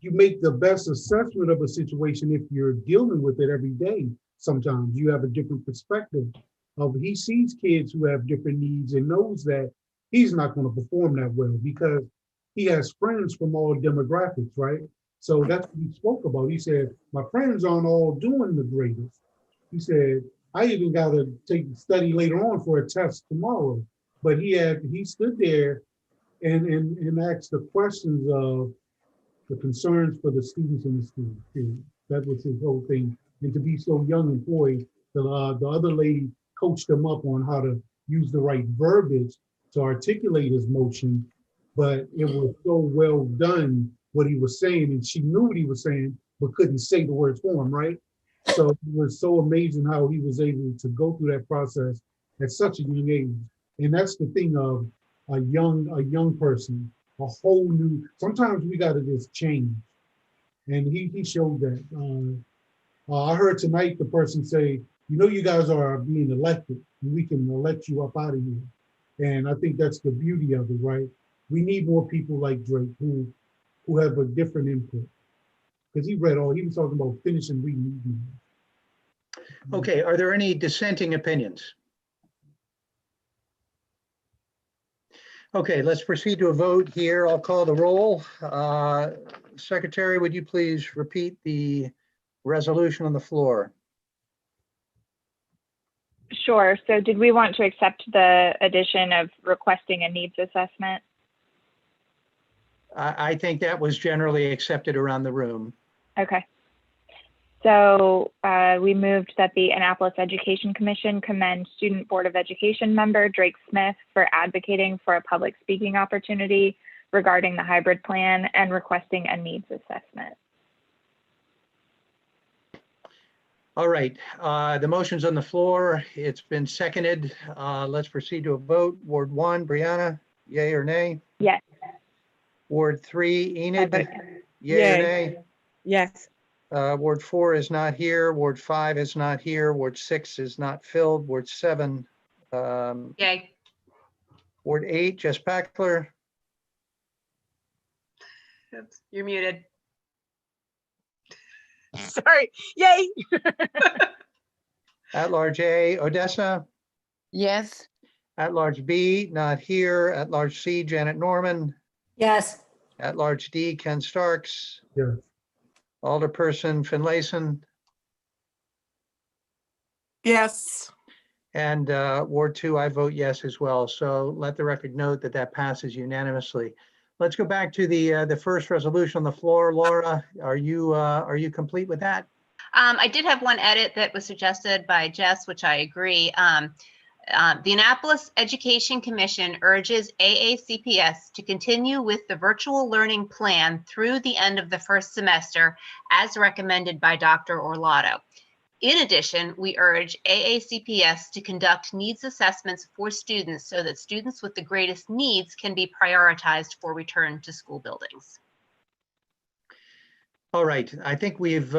Speaker 11: make the best assessment of a situation if you're dealing with it every day. Sometimes you have a different perspective. He sees kids who have different needs and knows that he's not going to perform that well because he has friends from all demographics, right? So that's what he spoke about. He said, my friends aren't all doing the greatest. He said, I even got to study later on for a test tomorrow. But he stood there and asked the questions of the concerns for the students in the school. Period. That was his whole thing. And to be so young and poised, the other lady coached him up on how to use the right verbiage to articulate his motion. But it was so well done what he was saying, and she knew what he was saying, but couldn't say the words for him, right? So it was so amazing how he was able to go through that process at such a young age. And that's the thing of a young person, a whole new, sometimes we got to just change. And he showed that. I heard tonight the person say, you know, you guys are being elected, and we can elect you up out of here. And I think that's the beauty of it, right? We need more people like Drake who have a different input. Because he was talking about finishing reading.
Speaker 1: Okay, are there any dissenting opinions? Okay, let's proceed to a vote here. I'll call the roll. Secretary, would you please repeat the resolution on the floor?
Speaker 4: Sure. So did we want to accept the addition of requesting a needs assessment?
Speaker 1: I think that was generally accepted around the room.
Speaker 4: Okay. So we moved that the Annapolis Education Commission commend Student Board of Education member Drake Smith for advocating for a public speaking opportunity regarding the hybrid plan and requesting a needs assessment.
Speaker 1: All right, the motion's on the floor. It's been seconded. Let's proceed to a vote. Ward 1, Brianna, yay or nay?
Speaker 4: Yes.
Speaker 1: Ward 3, Enid, yay or nay?
Speaker 5: Yes.
Speaker 1: Ward 4 is not here. Ward 5 is not here. Ward 6 is not filled. Ward 7.
Speaker 9: Yay.
Speaker 1: Ward 8, Jess Packler.
Speaker 9: Oops, you're muted.
Speaker 6: Sorry, yay.
Speaker 1: At-large A, Odessa.
Speaker 10: Yes.
Speaker 1: At-large B, not here. At-large C, Janet Norman.
Speaker 8: Yes.
Speaker 1: At-large D, Ken Starks.
Speaker 11: Yes.
Speaker 1: Alderperson Finlayson.
Speaker 7: Yes.
Speaker 1: And Ward 2, I vote yes as well. So let the record note that that passes unanimously. Let's go back to the first resolution on the floor. Laura, are you complete with that?
Speaker 9: I did have one edit that was suggested by Jess, which I agree. The Annapolis Education Commission urges AACPS to continue with the virtual learning plan through the end of the first semester as recommended by Dr. Orlado. In addition, we urge AACPS to conduct needs assessments for students so that students with the greatest needs can be prioritized for return to school buildings.
Speaker 1: All right, I think we've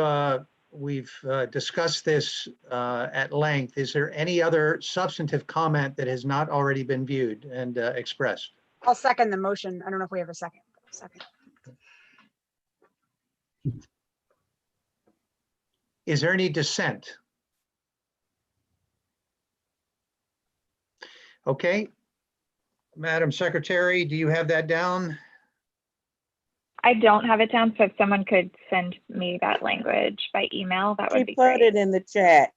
Speaker 1: discussed this at length. Is there any other substantive comment that has not already been viewed and expressed?
Speaker 6: I'll second the motion. I don't know if we have a second.
Speaker 1: Is there any dissent? Okay. Madam Secretary, do you have that down?
Speaker 4: I don't have it down, so if someone could send me that language by email, that would be
Speaker 5: She put
Speaker 4: great.
Speaker 5: it in the chat.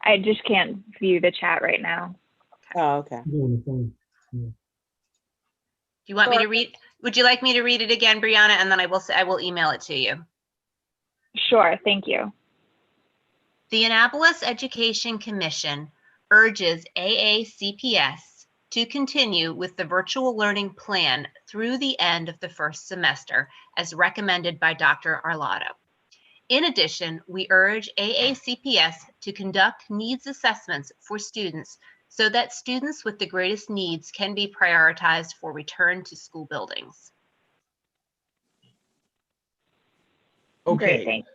Speaker 4: I just can't view the chat right now.
Speaker 5: Oh, okay.
Speaker 11: He's on the phone.
Speaker 9: Do you want me to read? Would you like me to read it again, Brianna? And then I will email it to you.
Speaker 4: Sure, thank you.
Speaker 9: The Annapolis Education Commission urges AACPS to continue with the virtual learning plan through the end of the first semester as recommended by Dr. Arlotto. In addition, we urge AACPS to conduct needs assessments for students so that students with the greatest needs can be prioritized for return to school buildings.
Speaker 1: Okay.
Speaker 4: Great, thanks.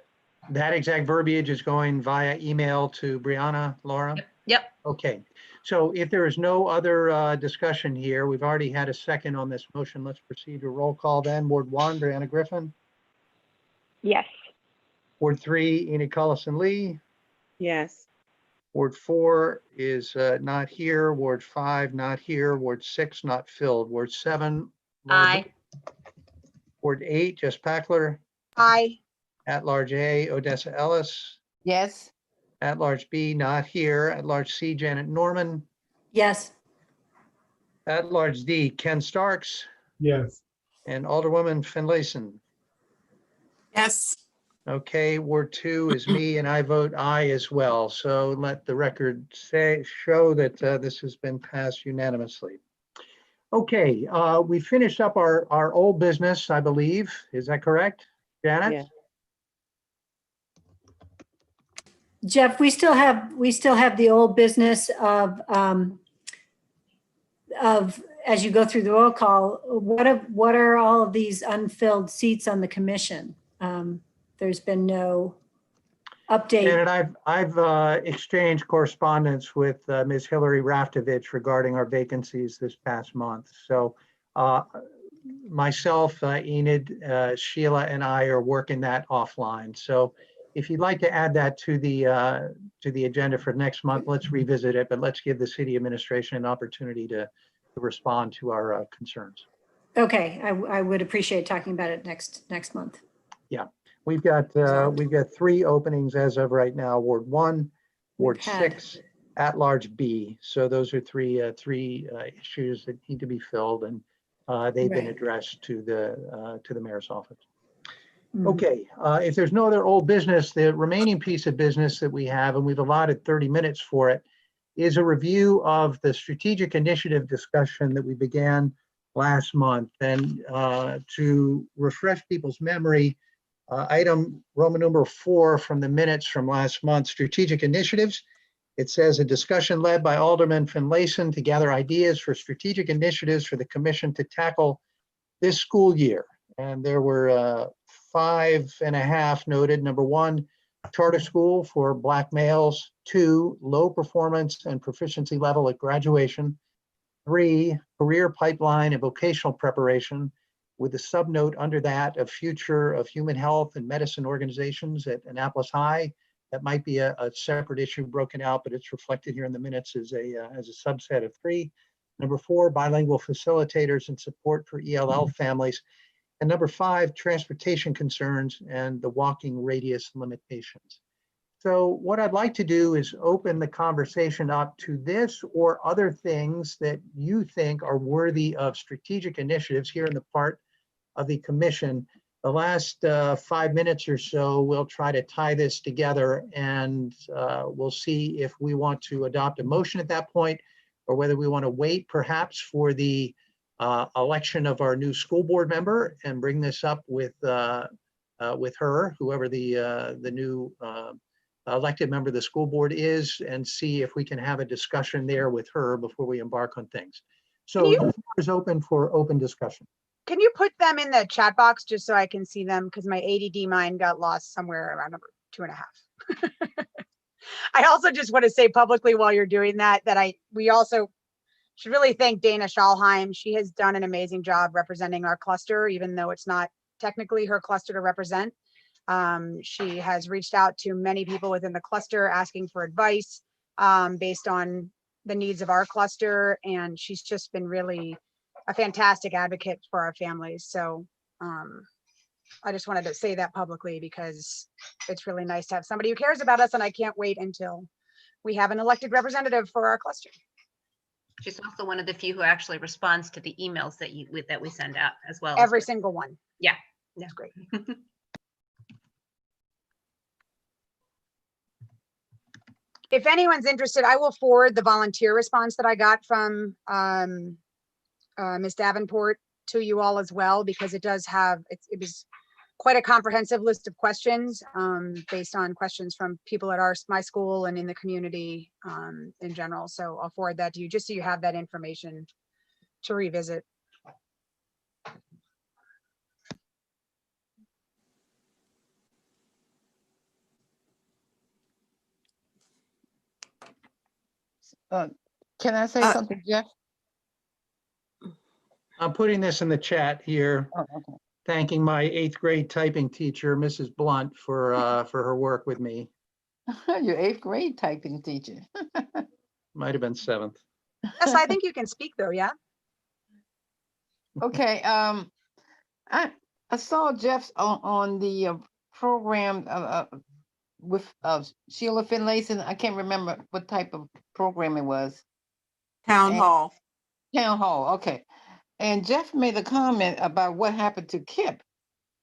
Speaker 1: That exact verbiage is going via email to Brianna, Laura?
Speaker 9: Yep.
Speaker 1: Okay, so if there is no other discussion here, we've already had a second on this motion. Let's proceed to roll call then. Ward 1, Brianna Griffin.
Speaker 4: Yes.
Speaker 1: Ward 3, Enid Collison-Lee.
Speaker 5: Yes.
Speaker 1: Ward 4 is not here. Ward 5, not here. Ward 6, not filled. Ward 7. Laura.
Speaker 9: Aye.
Speaker 1: Ward 8, Jess Packler.
Speaker 6: Aye.
Speaker 1: At-large A, Odessa Ellis.
Speaker 10: Yes.
Speaker 1: At-large B, not here. At-large C, Janet Norman.
Speaker 8: Yes.
Speaker 1: At-large D, Ken Starks.
Speaker 11: Yes.
Speaker 1: And Alderwoman Finlayson.
Speaker 7: Yes.
Speaker 1: Okay, Ward 2 is me, and I vote aye as well. So let the record show that this has been passed unanimously. Okay, we finished up our old business, I believe. Is that correct, Janet?
Speaker 5: Yeah.
Speaker 8: Jeff, we still have the old business of as you go through the roll call, what are all of these unfilled seats on the commission? There's been no update.
Speaker 1: And I've exchanged correspondence with Ms. Hillary Raftovich regarding our vacancies this past month. So myself, Enid, Sheila, and I are working that offline. So if you'd like to add that to the agenda for next month, let's revisit it. But let's give the city administration an opportunity to respond to our concerns.
Speaker 8: Okay, I would appreciate talking about it next month.
Speaker 1: Yeah. We've got 3 openings as of right now. Ward 1, Ward 6, at-large B. So those are three issues that need to be filled, and they've been addressed to the mayor's office. Okay, if there's no other old business, the remaining piece of business that we have, and we've allotted 30 minutes for it, is a review of the strategic initiative discussion that we began last month. And to refresh people's memory, item Roman numeral 4 from the minutes from last month, strategic initiatives. It says a discussion led by Alderman Finlayson to gather ideas for strategic initiatives for the commission to tackle this school year. And there were 5.5 noted. Number 1, charter school for Black males. 2, low performance and proficiency level at graduation. 3, career pipeline and vocational preparation, with a subnote under that of future of human health and medicine organizations at Annapolis High. That might be a separate issue broken out, but it's reflected here in the minutes as a subset of 3. Number 4, bilingual facilitators and support for ELL families. And number 5, transportation concerns and the walking radius limitations. So what I'd like to do is open the conversation up to this or other things that you think are worthy of strategic initiatives here in the part of the commission. The last 5 minutes or so, we'll try to tie this together, and we'll see if we want to adopt a motion at that point, or whether we want to wait perhaps for the election of our new school board member and bring this up with her, whoever the new elected member of the school board is, and see if we can have a discussion there with her before we embark on things. So the floor is open for open discussion.
Speaker 6: Can you put them in the chat box just so I can see them? Because my ADD mind got lost somewhere around number 2.5. I also just want to say publicly while you're doing that, we also should really thank Dana Schalheim. She has done an amazing job representing our cluster, even though it's not technically her cluster to represent. She has reached out to many people within the cluster asking for advice based on the needs of our cluster. And she's just been really a fantastic advocate for our families. So I just wanted to say that publicly because it's really nice to have somebody who cares about us, and I can't wait until we have an elected representative for our cluster.
Speaker 9: She's also one of the few who actually responds to the emails that we send out as well.
Speaker 6: Every single one.
Speaker 9: Yeah.
Speaker 6: That's great. If anyone's interested, I will forward the volunteer response that I got from Ms. Davenport to you all as well, because it does have, it was quite a comprehensive list of questions based on questions from people at my school and in the community in general. So I'll forward that to you just so you have that information to revisit.
Speaker 10: Can I say something, Jeff?
Speaker 1: I'm putting this in the chat here.
Speaker 10: Oh, okay.
Speaker 1: Thanking my 8th grade typing teacher, Mrs. Blunt, for her work with me.
Speaker 10: Your 8th grade typing teacher.
Speaker 1: Might have been 7th.
Speaker 6: Yes, I think you can speak though, yeah?
Speaker 10: Okay, I saw Jeff's on the program with Sheila Finlayson. I can't remember what type of program it was.
Speaker 7: Town
Speaker 10: And-
Speaker 7: hall.
Speaker 10: Town hall, okay. And Jeff made a comment about what happened to Kipp.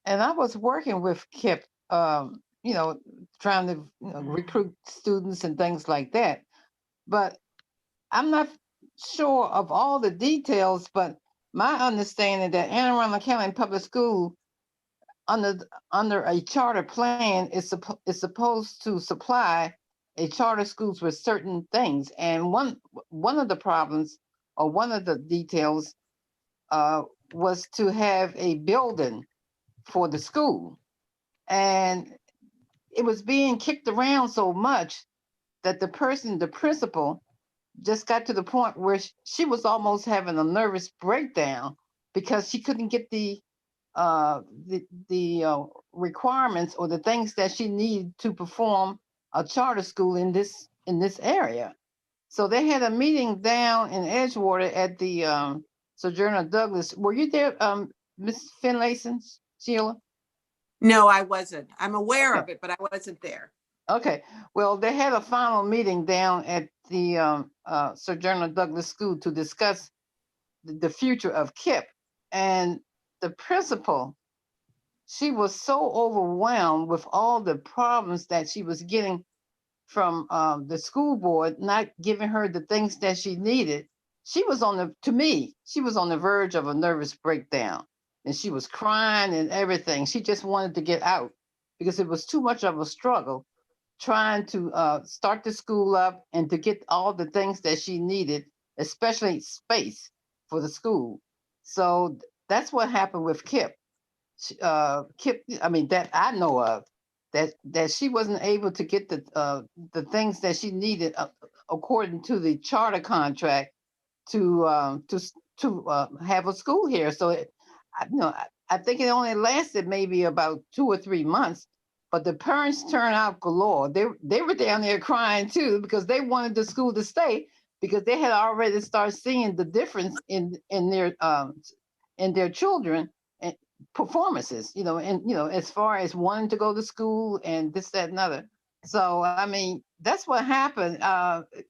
Speaker 10: And I was working with Kipp, you know, trying to recruit students and things like that. But I'm not sure of all the details, but my understanding that Anne Arundel County Public School under a charter plan is supposed to supply a charter schools with certain things. And one of the problems or one of the details was to have a building for the school. And it was being kicked around so much that the principal, just got to the point where she was almost having a nervous breakdown because she couldn't get the requirements or the things that she needed to perform a charter school in this area. So they had a meeting down in Edgewater at the Sojourner Douglas. Were you there, Ms. Finlayson, Sheila?
Speaker 7: No, I wasn't. I'm aware
Speaker 10: Okay.
Speaker 7: of it, but I wasn't there.
Speaker 10: Okay, well, they had a final meeting down at the Sojourner Douglas School to discuss the future of Kipp. And the principal, she was so overwhelmed with all the problems that she was getting from the school board, not giving her the things that she needed. She was she was on the verge of a nervous breakdown, and she was crying and everything. She just wanted to get out because it was too much of a struggle trying to start the school up and to get all the things that she needed, especially space for the school. So that's what happened with Kipp. Kipp, I mean, that I know of, that she wasn't able to get the things that she needed according to the charter contract to have a school here. So I think it only lasted maybe about 2 or 3 months, but the parents turned out galore. They were down there crying too because they wanted the school to stay because they had already started seeing the difference in their children and performances, as far as wanting to go to school and this, that, and other. So, I mean, that's what happened.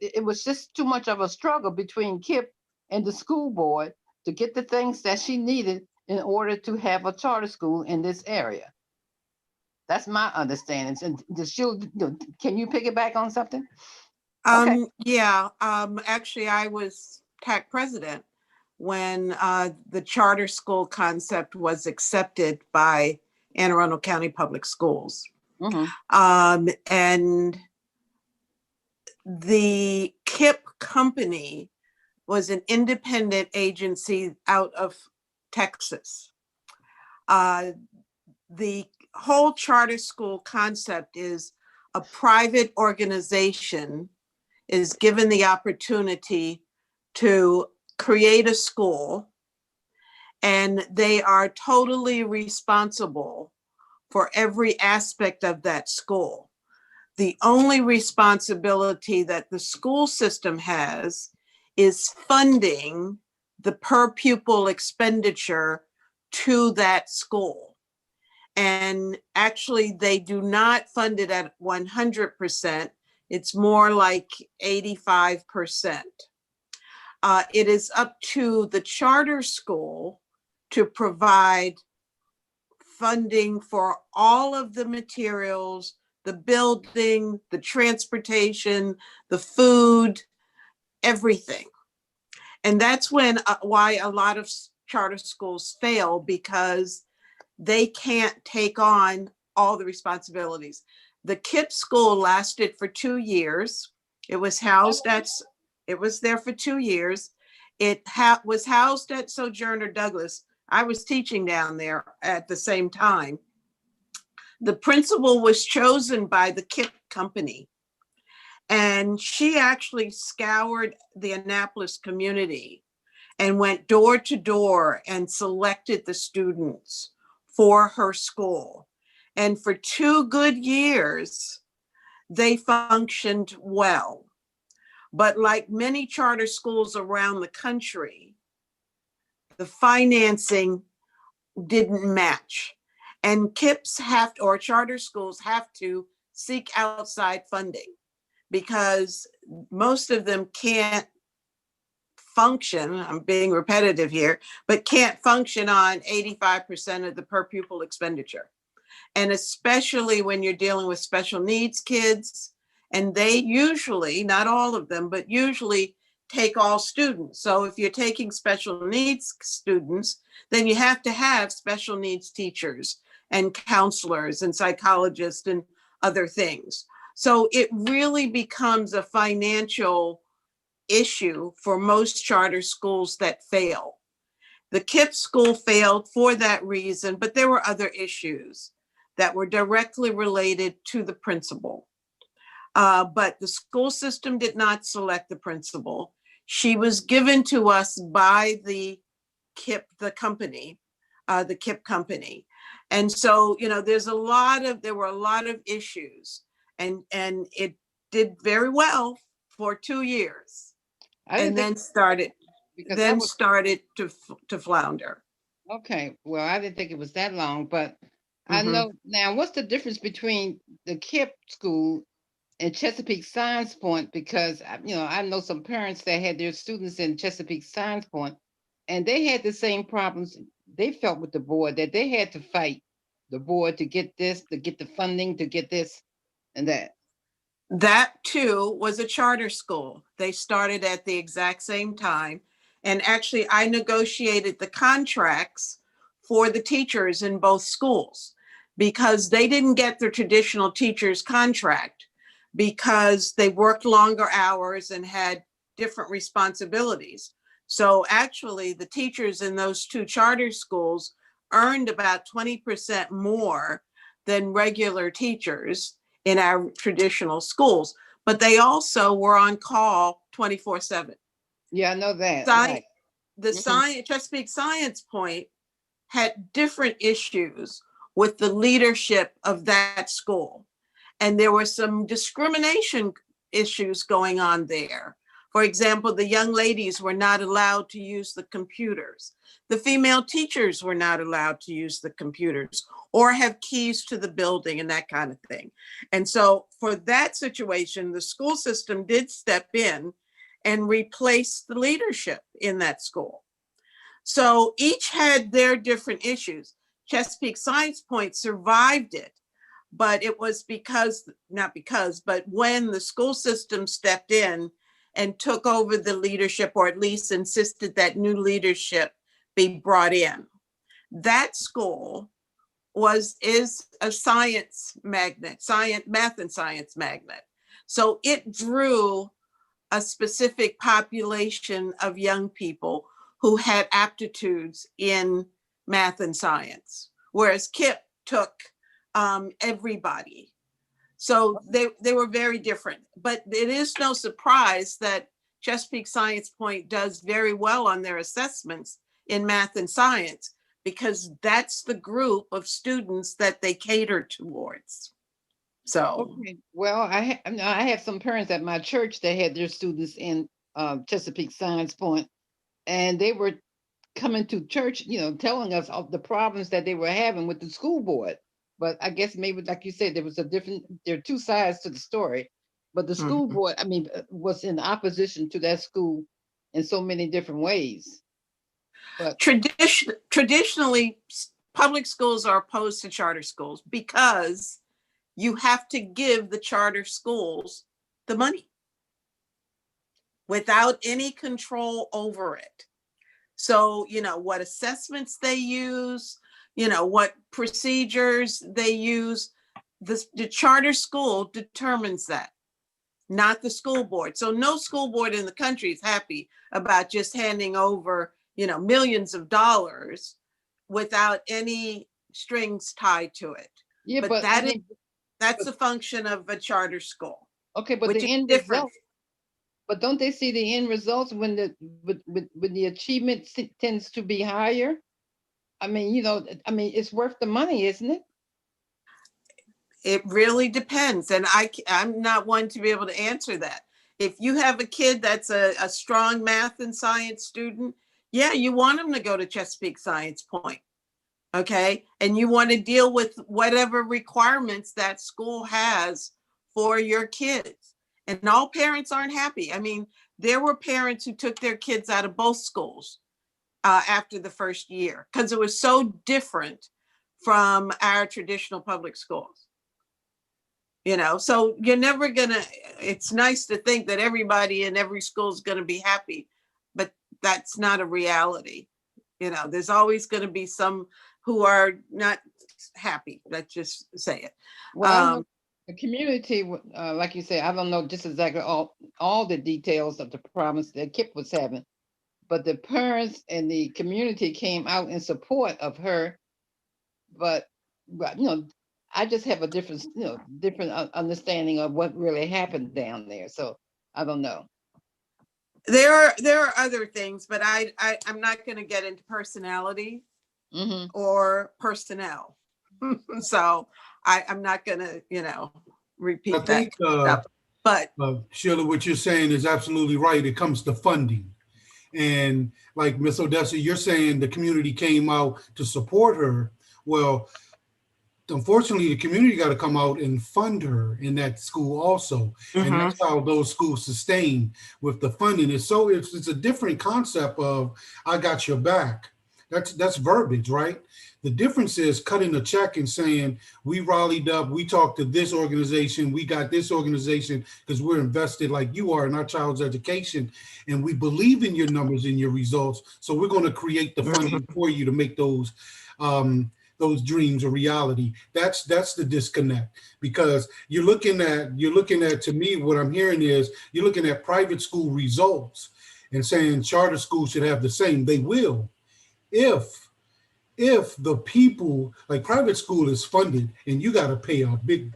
Speaker 10: It was just too much of a struggle between Kipp and the school board to get the things that she needed in order to have a charter school in this area. That's my understanding. And can you pick it back on something? Okay.
Speaker 7: Yeah, actually, I was TAC president when the charter school concept was accepted by Anne Arundel County Public Schools.
Speaker 10: Mm-hmm.
Speaker 7: And the Kipp Company was an independent agency out of Texas. The whole charter school concept is a private organization is given the opportunity to create a school, and they are totally responsible for every aspect of that school. The only responsibility that the school system has is funding the per pupil expenditure to that school. And actually, they do not fund it at 100%. It's more like 85%. It is up to the charter school to provide funding for all of the materials, the building, the transportation, the food, everything. And that's why a lot of charter schools fail, because they can't take on all the responsibilities. The Kipp School lasted for 2 years. It was there for 2 years. It was housed at Sojourner Douglas. I was teaching down there at the same time. The principal was chosen by the Kipp Company, and she actually scoured the Annapolis community and went door to door and selected the students for her school. And for 2 good years, they functioned well. But like many charter schools around the country, the financing didn't match. And Kipps charter schools have to seek outside funding because most of them can't function, I'm being repetitive here, but can't function on 85% of the per pupil expenditure. And especially when you're dealing with special needs kids, and they usually, not all of them, but usually take all students. So if you're taking special needs students, then you have to have special needs teachers and counselors and psychologists and other things. So it really becomes a financial issue for most charter schools that fail. The Kipp School failed for that reason, but there were other issues that were directly related to the principal. But the school system did not select the principal. She was given to us by the Kipp, the company, the Kipp company. And so, you know, there were a lot of issues, and it did very well for 2 years, and then started to flounder.
Speaker 10: Okay, well, I didn't think it was that long, but I
Speaker 7: Mhm.
Speaker 10: know now what's the difference between the Kipp School and Chesapeake Science Point? Because I know some parents that had their students in Chesapeake Science Point, and they had the same problems they felt with the board, that they had to fight the board to get this, to get the funding, to get this and that.
Speaker 7: That too was a charter school. They started at the exact same time. And actually, I negotiated the contracts for the teachers in both schools because they didn't get the traditional teacher's contract because they worked longer hours and had different responsibilities. So actually, the teachers in those two charter schools earned about 20% more than regular teachers in our traditional schools, but they also were on call 24/7.
Speaker 10: Yeah, I know that. Right.
Speaker 7: The Chesapeake Science Point had different issues with the leadership of that school. And there were some discrimination issues going on there. For example, the young ladies were not allowed to use the computers. The female teachers were not allowed to use the computers or have keys to the building and that kind of thing. And so for that situation, the school system did step in and replace the leadership in that school. So each had their different issues. Chesapeake Science Point survived it, but it was but when the school system stepped in and took over the leadership, or at least insisted that new leadership be brought in. That school is a science magnet, math and science magnet. So it drew a specific population of young people who had aptitudes in math and science, whereas Kipp took everybody. So they were very different, but it is no surprise that Chesapeake Science Point does very well on their assessments in math and science, because that's the group of students that they cater towards. So,
Speaker 10: okay. Well, I have some parents at my church that had their students in Chesapeake Science Point, and they were coming to church, telling us of the problems that they were having with the school board. But I guess maybe, like you said, there are two sides to the story. But the school board, was in opposition to that school in so many different ways. But
Speaker 7: traditionally, public schools are opposed to charter schools because you have to give the charter schools the money without any control over it. So, what assessments they use, what procedures they use, the charter school determines that, not the school board. So no school board in the country is happy about just handing over, millions of dollars without any strings tied to it.
Speaker 10: yeah,
Speaker 7: but that's a function of a charter school.
Speaker 10: Okay, but
Speaker 7: which
Speaker 10: the
Speaker 7: is
Speaker 10: end
Speaker 7: different.
Speaker 10: result. But don't they see the end results when the achievement tends to be higher? It's worth the money, isn't it?
Speaker 7: It really depends. And I'm not one to be able to answer that. If you have a kid that's a strong math and science student, yeah, you want them to go to Chesapeake Science Point. Okay, and you want to deal with whatever requirements that school has for your kids. And all parents aren't happy. I mean, there were parents who took their kids out of both schools after the first year because it was so different from our traditional public schools. You know, so you're never gonna, it's nice to think that everybody in every school is gonna be happy, but that's not a reality. You know, there's always gonna be some who are not happy. Let's just say it.
Speaker 10: Well, I know the community, like you said, I don't know just exactly all the details of the problems that Kipp was having, but the parents and the community came out in support of her. But you know, I just have a different, different understanding of what really happened down there. So I don't know.
Speaker 7: There are other things, but I'm not going to get into personality or personnel. So I'm not going to, repeat
Speaker 11: I think,
Speaker 7: that. But
Speaker 11: Sheila, what you're saying is absolutely right. It comes to funding. And like Ms. Odessa, you're saying the community came out to support her. Well, unfortunately, the community got to come out and fund her in that school also. And that's how those schools sustain with the funding. It's a different concept of I got your back. That's verbiage, right? The difference is cutting a check and saying, we rallied up, we talked to this organization, we got this organization because we're invested like you are in our child's education, and we believe in your numbers and your results. So we're going to create the funding for you to make those dreams a reality. That's the disconnect, because you're looking at, to me, what I'm hearing is you're looking at private school results and saying charter schools should have the same. They will. If the people, like private school is funded and you got to pay a big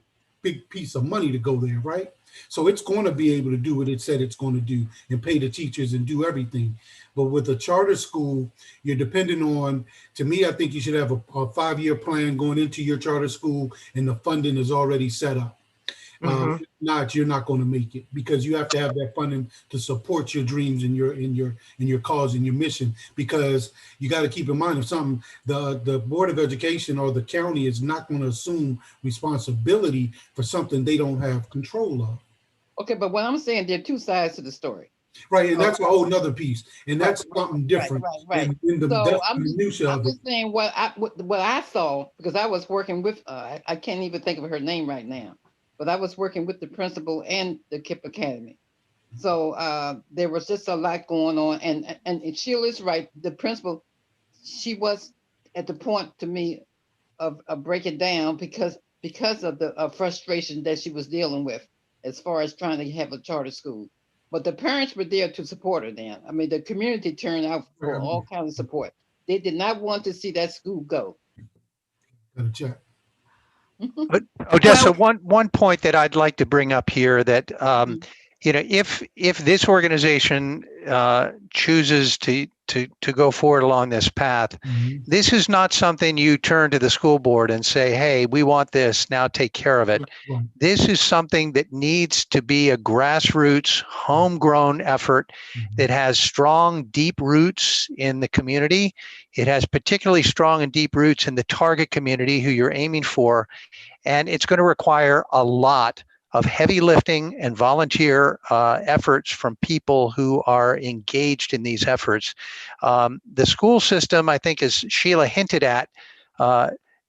Speaker 11: piece of money to go there, right? So it's going to be able to do what it said it's going to do and pay the teachers and do everything. But with a charter school, you're dependent on, to me, I think you should have a 5-year plan going into your charter school and the funding is already set up. If not, you're not going to make it, because you have to have that funding to support your dreams and your cause and your mission. Because you got to keep in mind, if something, the Board of Education or the county is not going to assume responsibility for something they don't have control of.
Speaker 10: Okay, but what I'm saying, there are two sides to the story.
Speaker 11: Right, and that's a whole nother piece, and that's something different.
Speaker 10: Right.
Speaker 11: So
Speaker 10: I'm just saying what I saw, because I was working with, I can't even think of her name right now, but I was working with the principal and the Kipp Academy. So there was just a lot going on, and Sheila's right. The principal, she was at the point to me of breaking down because of the frustration that she was dealing with as far as trying to have a charter school. But the parents were there to support her then. I mean, the community turned out for all kinds of support. They did not want to see that school go.
Speaker 11: Gotta check.
Speaker 1: But Odessa, one point that I'd like to bring up here, that if this organization chooses to go forward along this path, this is not something you turn to the school board and say, hey, we want this, now take care of it. This is something that needs to be a grassroots, homegrown effort that has strong, deep roots in the community. It has particularly strong and deep roots in the target community who you're aiming for. And it's going to require a lot of heavy lifting and volunteer efforts from people who are engaged in these efforts. The school system, I think, as Sheila hinted at,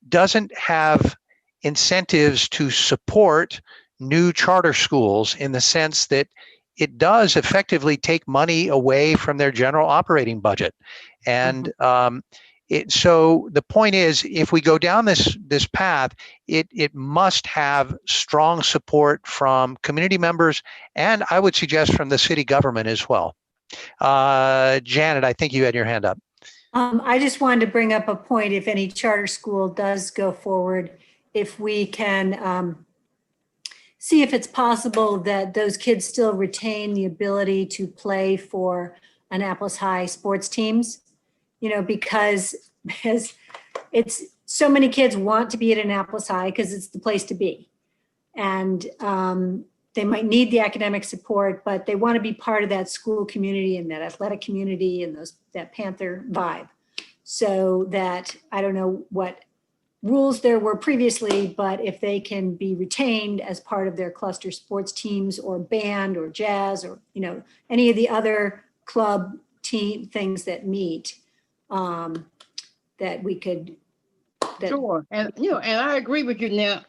Speaker 1: doesn't have incentives to support new charter schools, in the sense that it does effectively take money away from their general operating budget. And so the point is, if we go down this path, it must have strong support from community members, and I would suggest from the city government as well. Janet, I think you had your hand up.
Speaker 8: I just wanted to bring up a point. If any charter school does go forward, if we can see if it's possible that those kids still retain the ability to play for Annapolis High sports teams, because it's so many kids want to be at Annapolis High because it's the place to be. And they might need the academic support, but they want to be part of that school community and that athletic community and that Panther vibe. so that, I don't know what rules there were previously, but if they can be retained as part of their cluster sports teams or band or jazz or, any of the other club team things that meet, that we could.
Speaker 10: Sure, and I agree with you now.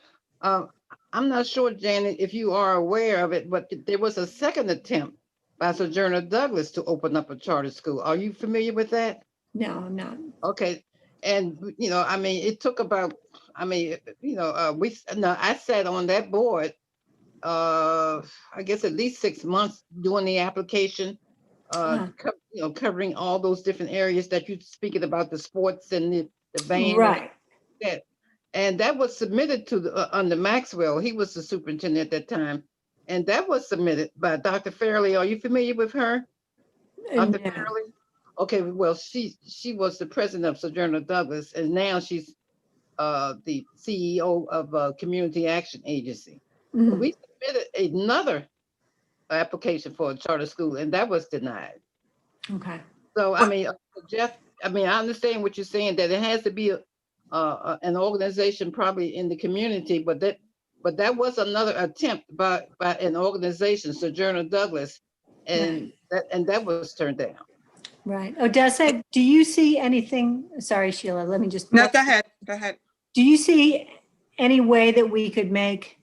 Speaker 10: I'm not sure, Janet, if you are aware of it, but there was a second attempt by Sojourner Douglas to open up a charter school. Are you familiar with that?
Speaker 8: No, I'm not.
Speaker 10: Okay, and it took about, I sat on that board, I guess at least 6 months doing the application, covering all those different areas that you're speaking about, the sports and the band.
Speaker 8: Right.
Speaker 10: And that was submitted to under Maxwell. He was the superintendent at that time. And that was submitted by Dr. Fairley. Are you familiar with her? Dr.
Speaker 8: No.
Speaker 10: Fairley? Okay, well, she was the president of Sojourner Douglas, and now she's the CEO of Community Action Agency.
Speaker 8: Mhm.
Speaker 10: We submitted another application for a charter school, and that was denied.
Speaker 8: Okay.
Speaker 10: So, Jeff, I understand what you're saying, that it has to be an organization probably in the community, but that was another attempt by an organization, Sojourner Douglas, and that was turned down.
Speaker 8: Right. Odessa, do you see anything? Sorry, Sheila, let me just.
Speaker 7: No, go ahead. Go ahead.
Speaker 8: Do you see any way that we could make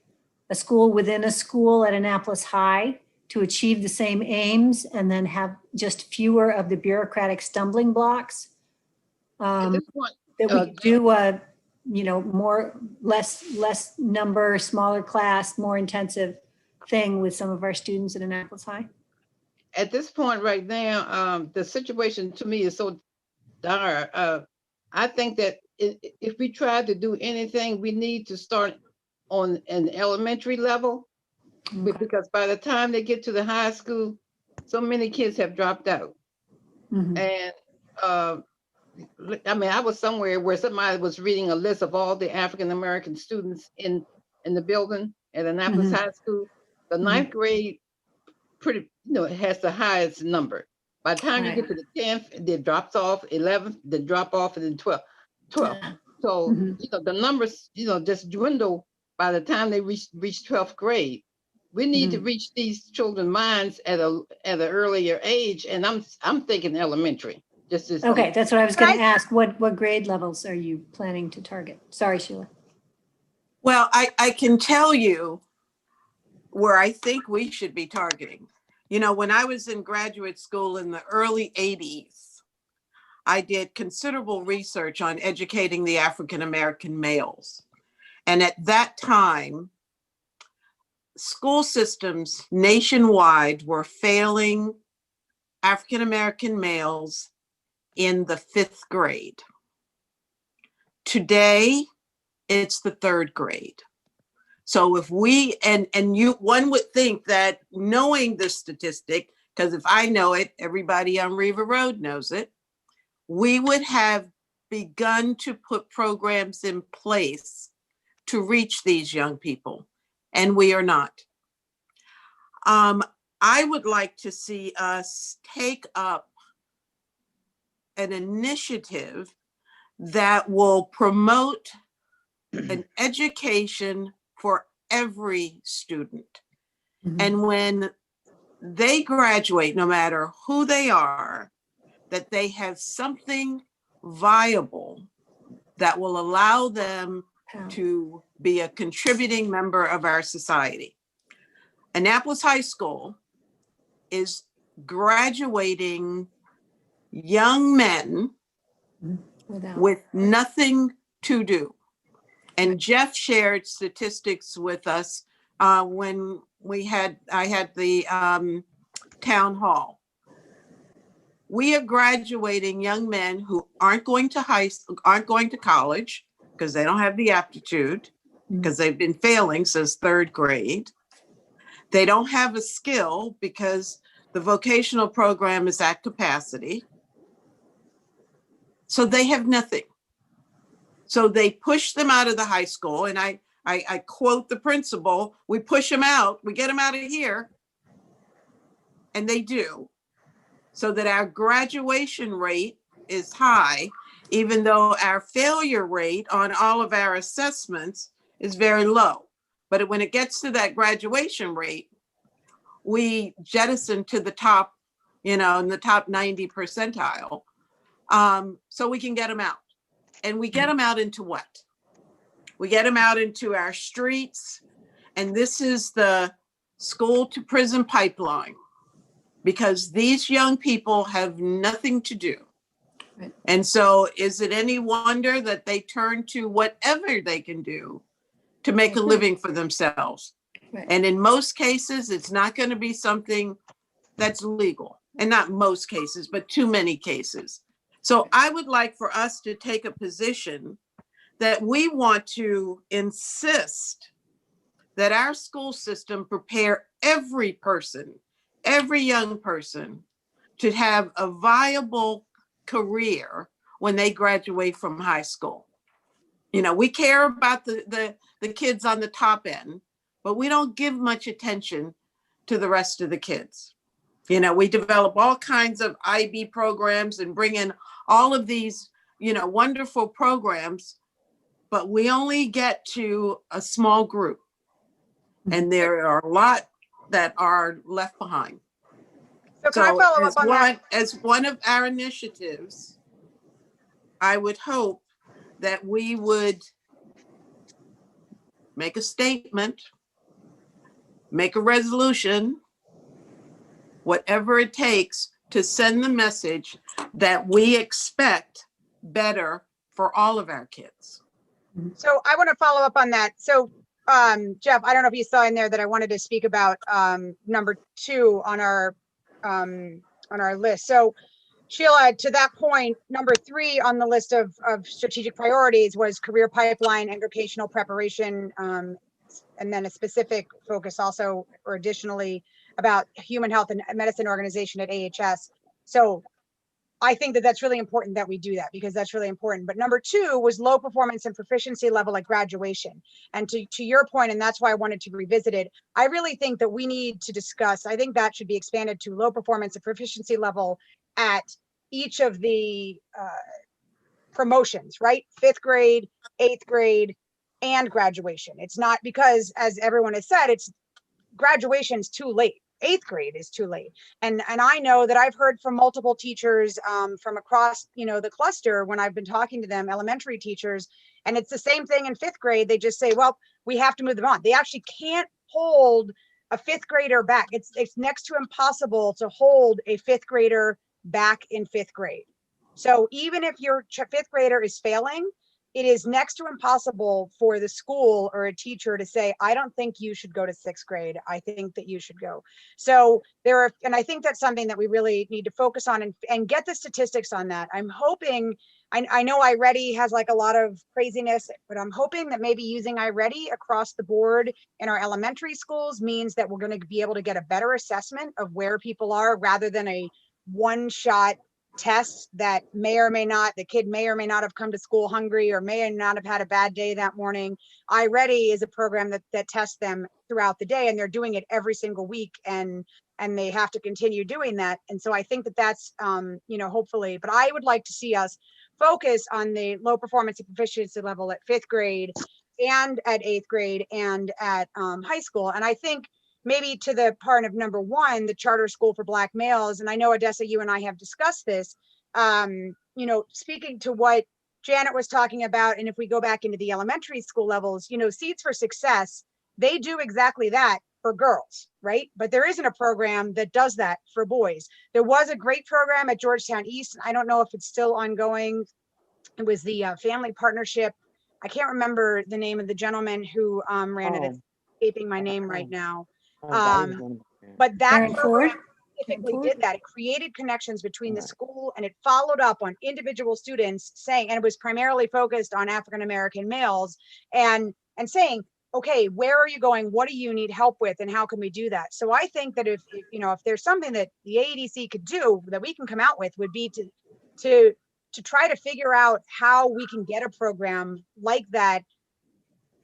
Speaker 8: a school within a school at Annapolis High to achieve the same aims and then have just fewer of the bureaucratic stumbling blocks?
Speaker 10: At this point,
Speaker 8: that we could do a, less number, smaller class, more intensive thing with some of our students at Annapolis High?
Speaker 10: At this point right now, the situation to me is so dire. I think that if we try to do anything, we need to start on an elementary level, because by the time they get to the high school, so many kids have dropped out.
Speaker 8: Mhm.
Speaker 10: And I was somewhere where somebody was reading a list of all the African-American students in the building at Annapolis High School. The ninth grade has the highest number. By the time you get to the 10th, it drops off, 11th, then drop off, and then 12th. So, the numbers, just dwindle by the time they reach 12th grade. We need to reach these children's minds at an earlier age, and I'm thinking elementary.
Speaker 8: Okay, that's what I was going to ask. What grade levels are you planning to target? Sorry, Sheila.
Speaker 7: Well, I can tell you where I think we should be targeting. When I was in graduate school in the early 80s, I did considerable research on educating the African-American males. And at that time, school systems nationwide were failing African-American males in the 5th grade. Today, it's the 3rd grade. So if we, one would think that knowing this statistic, because if I know it, everybody on Riva Road knows it, we would have begun to put programs in place to reach these young people, and we are not. I would like to see us take up an initiative that will promote an education for every student. And when they graduate, no matter who they are, that they have something viable that will allow them to be a contributing member of our society. Annapolis High School is graduating young men with nothing to do. And Jeff shared statistics with us when I had the town hall. We are graduating young men who aren't going to college because they don't have the aptitude, because they've been failing since 3rd grade. They don't have a skill because the vocational program is at capacity. So they have nothing. So they push them out of the high school. And I quote the principal, we push them out, we get them out of here. And they do. So that our graduation rate is high. even though our failure rate on all of our assessments is very low. But when it gets to that graduation rate, we jettison to the top, in the top 90 percentile. So we can get them out. And we get them out into what? We get them out into our streets. And this is the school to prison pipeline, because these young people have nothing to do.
Speaker 8: Right.
Speaker 7: And so is it any wonder that they turn to whatever they can do to make a living for themselves?
Speaker 8: Right.
Speaker 7: And in most cases, it's not going to be something that's legal. And not most cases, but too many cases. So I would like for us to take a position that we want to insist that our school system prepare every person, every young person, to have a viable career when they graduate from high school. We care about the kids on the top end, but we don't give much attention to the rest of the kids. We develop all kinds of IB programs and bring in all of these, wonderful programs, but we only get to a small group. And there are a lot that are left behind.
Speaker 6: So can I follow up on that?
Speaker 7: As one of our initiatives, I would hope that we would make a statement, make a resolution, whatever it takes to send the message that we expect better for all of our kids.
Speaker 6: So I want to follow up on that. So Jeff, I don't know if you saw in there that I wanted to speak about number 2 on our list. So Sheila, to that point, number 3 on the list of strategic priorities was career pipeline and vocational preparation, and then a specific focus also, or additionally, about human health and medicine organization at AHS. So I think that that's really important that we do that, because that's really important. But number 2 was low performance and proficiency level at graduation. And to your point, and that's why I wanted to revisit it, I really think that we need to discuss, I think that should be expanded to low performance and proficiency level at each of the promotions, right? 5th grade, 8th grade, and graduation. It's not, because as everyone has said, it's graduation's too late. 8th grade is too late. And I know that I've heard from multiple teachers from across, the cluster when I've been talking to them, elementary teachers, and it's the same thing in 5th grade. They just say, well, we have to move them on. They actually can't hold a 5th grader back. It's next to impossible to hold a 5th grader back in 5th grade. So even if your 5th grader is failing, it is next to impossible for the school or a teacher to say, I don't think you should go to 6th grade. I think that you should go. So and I think that's something that we really need to focus on and get the statistics on that. I'm hoping, I know iReady has like a lot of craziness, but I'm hoping that maybe using iReady across the board in our elementary schools means that we're going to be able to get a better assessment of where people are, rather than a one-shot tests that the kid may or may not have come to school hungry, or may not have had a bad day that morning. iReady is a program that tests them throughout the day, and they're doing it every single week, and they have to continue doing that. And so I think that that's hopefully, but I would like to see us focus on the low performance and proficiency level at 5th grade and at 8th grade and at high school. And I think maybe to the part of number 1, the charter school for Black males. And I know, Odessa, you and I have discussed this, speaking to what Janet was talking about. And if we go back into the elementary school levels, Seeds for Success, they do exactly that for girls, right? But there isn't a program that does that for boys. There was a great program at Georgetown East. I don't know if it's still ongoing. It was the family partnership. I can't remember the name of the gentleman who ran it. It's escaping my name right now. But that
Speaker 8: Aaron
Speaker 6: program
Speaker 8: Ford?
Speaker 6: specifically did that. It created connections between the school, and it followed up on individual students saying, and it was primarily focused on African-American males, and saying, okay, where are you going? What do you need help with? And how can we do that? So I think that if there's something that the AEDC could do, that we can come out with, would be to try to figure out how we can get a program like that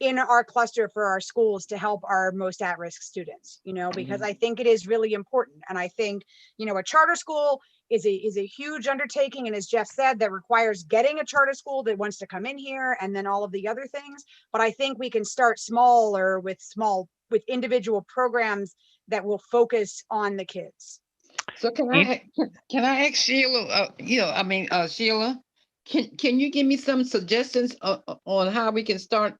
Speaker 6: in our cluster for our schools to help our most at-risk students, because I think it is really important. And I think, a charter school is a huge undertaking. And as Jeff said, that requires getting a charter school that wants to come in here and then all of the other things. But I think we can start smaller with individual programs that will focus on the kids.
Speaker 10: So can I ask Sheila, Sheila, can you give me some suggestions on how we can start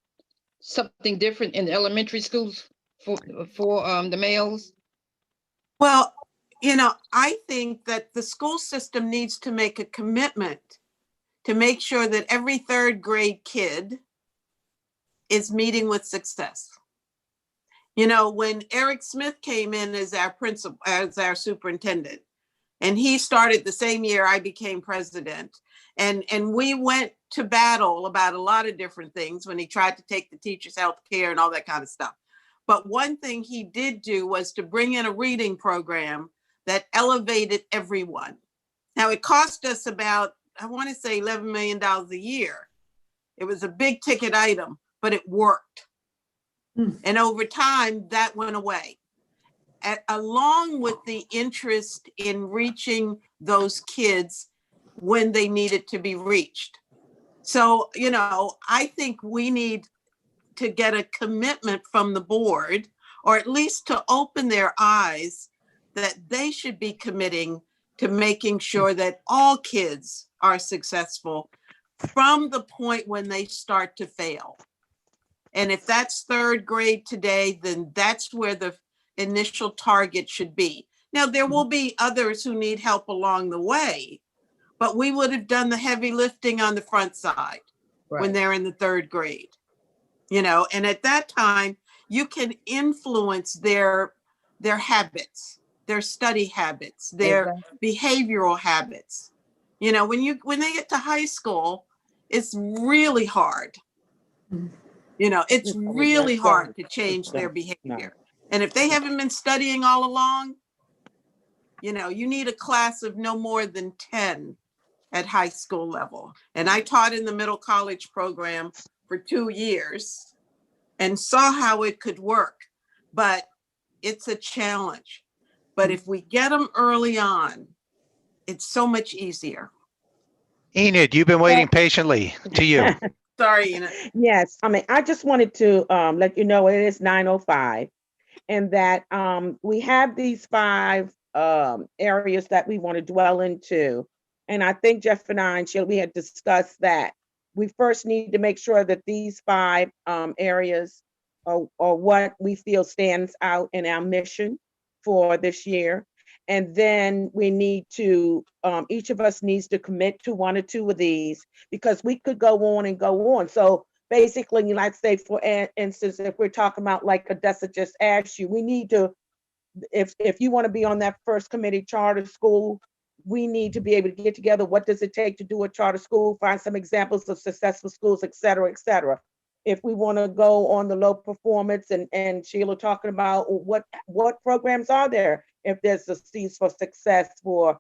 Speaker 10: something different in elementary schools for the males?
Speaker 7: Well, I think that the school system needs to make a commitment to make sure that every third grade kid is meeting with success. When Eric Smith came in as our principal, as our superintendent, and he started the same year I became president, and we went to battle about a lot of different things when he tried to take the teachers' health care and all that kind of stuff. But one thing he did do was to bring in a reading program that elevated everyone. Now, it cost us about, I want to say $11 million a year. It was a big ticket item, but it worked. And over time, that went away. Along with the interest in reaching those kids when they needed to be reached. So, I think we need to get a commitment from the board, or at least to open their eyes that they should be committing to making sure that all kids are successful from the point when they start to fail. And if that's third grade today, then that's where the initial target should be. Now, there will be others who need help along the way, but we would have done the heavy lifting on the front side when they're in the third grade. And at that time, you can influence their habits, their study habits, their behavioral habits. When they get to high school, it's really hard. It's really hard to change their behavior. And if they haven't been studying all along, you need a class of no more than 10 at high school level. And I taught in the middle college program for 2 years and saw how it could work, but it's a challenge. But if we get them early on, it's so much easier.
Speaker 12: Enid, you've been waiting patiently. To you.
Speaker 7: Sorry, Enid.
Speaker 5: Yes, I just wanted to let you know it is 9:05, and that we have these 5 areas that we want to dwell into. And I think Jeff and I and Sheila, we had discussed that we first need to make sure that these 5 areas are what we feel stands out in our mission for this year. And then we need to, each of us needs to commit to 1 or 2 of these, because we could go on and go on. So basically, like say, for instance, if we're talking about, like Odessa just asked you, we need to, if you want to be on that first committee, charter school, we need to be able to get together. What does it take to do a charter school? Find some examples of successful schools, et cetera, et cetera. If we want to go on the low performance, and Sheila talking about what programs are there? If there's a C's for Success for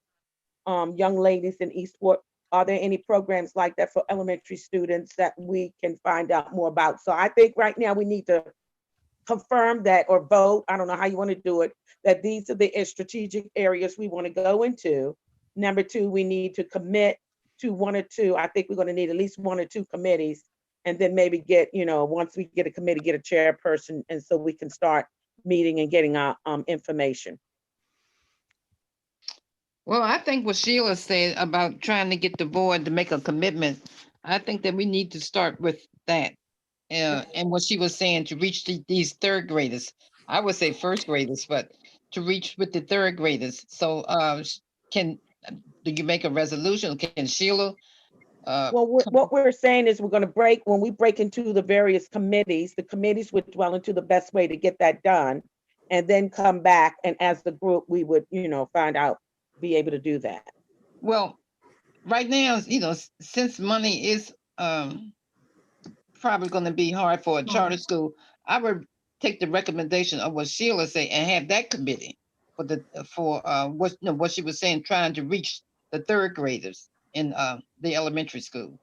Speaker 5: young ladies in Eastport, are there any programs like that for elementary students that we can find out more about? So I think right now we need to confirm that, or vote, I don't know how you want to do it, that these are the strategic areas we want to go into. Number 2, we need to commit to 1 or 2. I think we're going to need at least 1 or 2 committees, and then maybe get, once we get a committee, get a chairperson, and so we can start meeting and getting our information.
Speaker 10: Well, I think what Sheila said about trying to get the board to make a commitment, I think that we need to start with that. And what she was saying, to reach these third graders, I would say first graders, but to reach with the third graders. So do you make a resolution? Can Sheila?
Speaker 5: Well, what we're saying is we're going to when we break into the various committees, the committees would dwell into the best way to get that done, and then come back, and as the group, we would, find out, be able to do that.
Speaker 10: Well, right now, since money is probably going to be hard for a charter school, I would take the recommendation of what Sheila said and have that committee for what she was saying, trying to reach the third graders in the elementary school.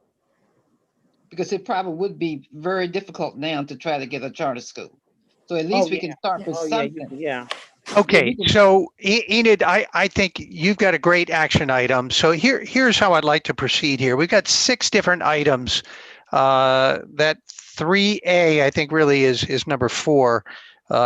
Speaker 10: because it probably would be very difficult now to try to get a charter school. So at
Speaker 5: Oh,
Speaker 10: least we
Speaker 5: yeah.
Speaker 10: can start with
Speaker 5: Oh, yeah,
Speaker 10: something.
Speaker 5: yeah.
Speaker 12: Okay,
Speaker 10: can-
Speaker 12: so Enid, I think you've got a great action item. So here's how I'd like to proceed here. We've got 6 different items. That 3A, I think really is number 4,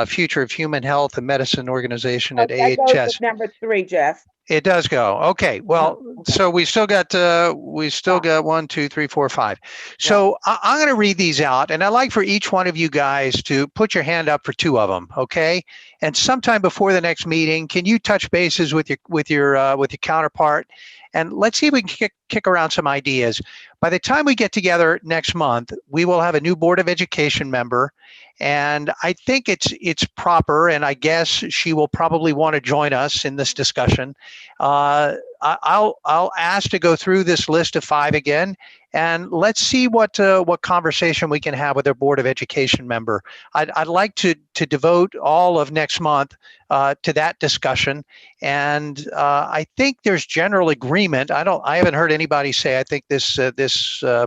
Speaker 12: Future of Human Health and Medicine Organization at
Speaker 5: That goes
Speaker 12: AHS.
Speaker 5: with number 3, Jeff.
Speaker 12: It does go. Okay. Well,
Speaker 5: okay.
Speaker 12: so we still got 1, 2, 3, 4, 5. So I'm going to read these out, and I'd like for each one of you guys to put your hand up for 2 of them. Okay. And sometime before the next meeting, can you touch bases with your counterpart, and let's see if we can kick around some ideas. By the time we get together next month, we will have a new Board of Education member. And I think it's proper, and I guess she will probably want to join us in this discussion. I'll ask to go through this list of 5 again, and let's see what conversation we can have with our Board of Education member. I'd like to devote all of next month to that discussion, and I think there's general agreement. I haven't heard anybody say I think this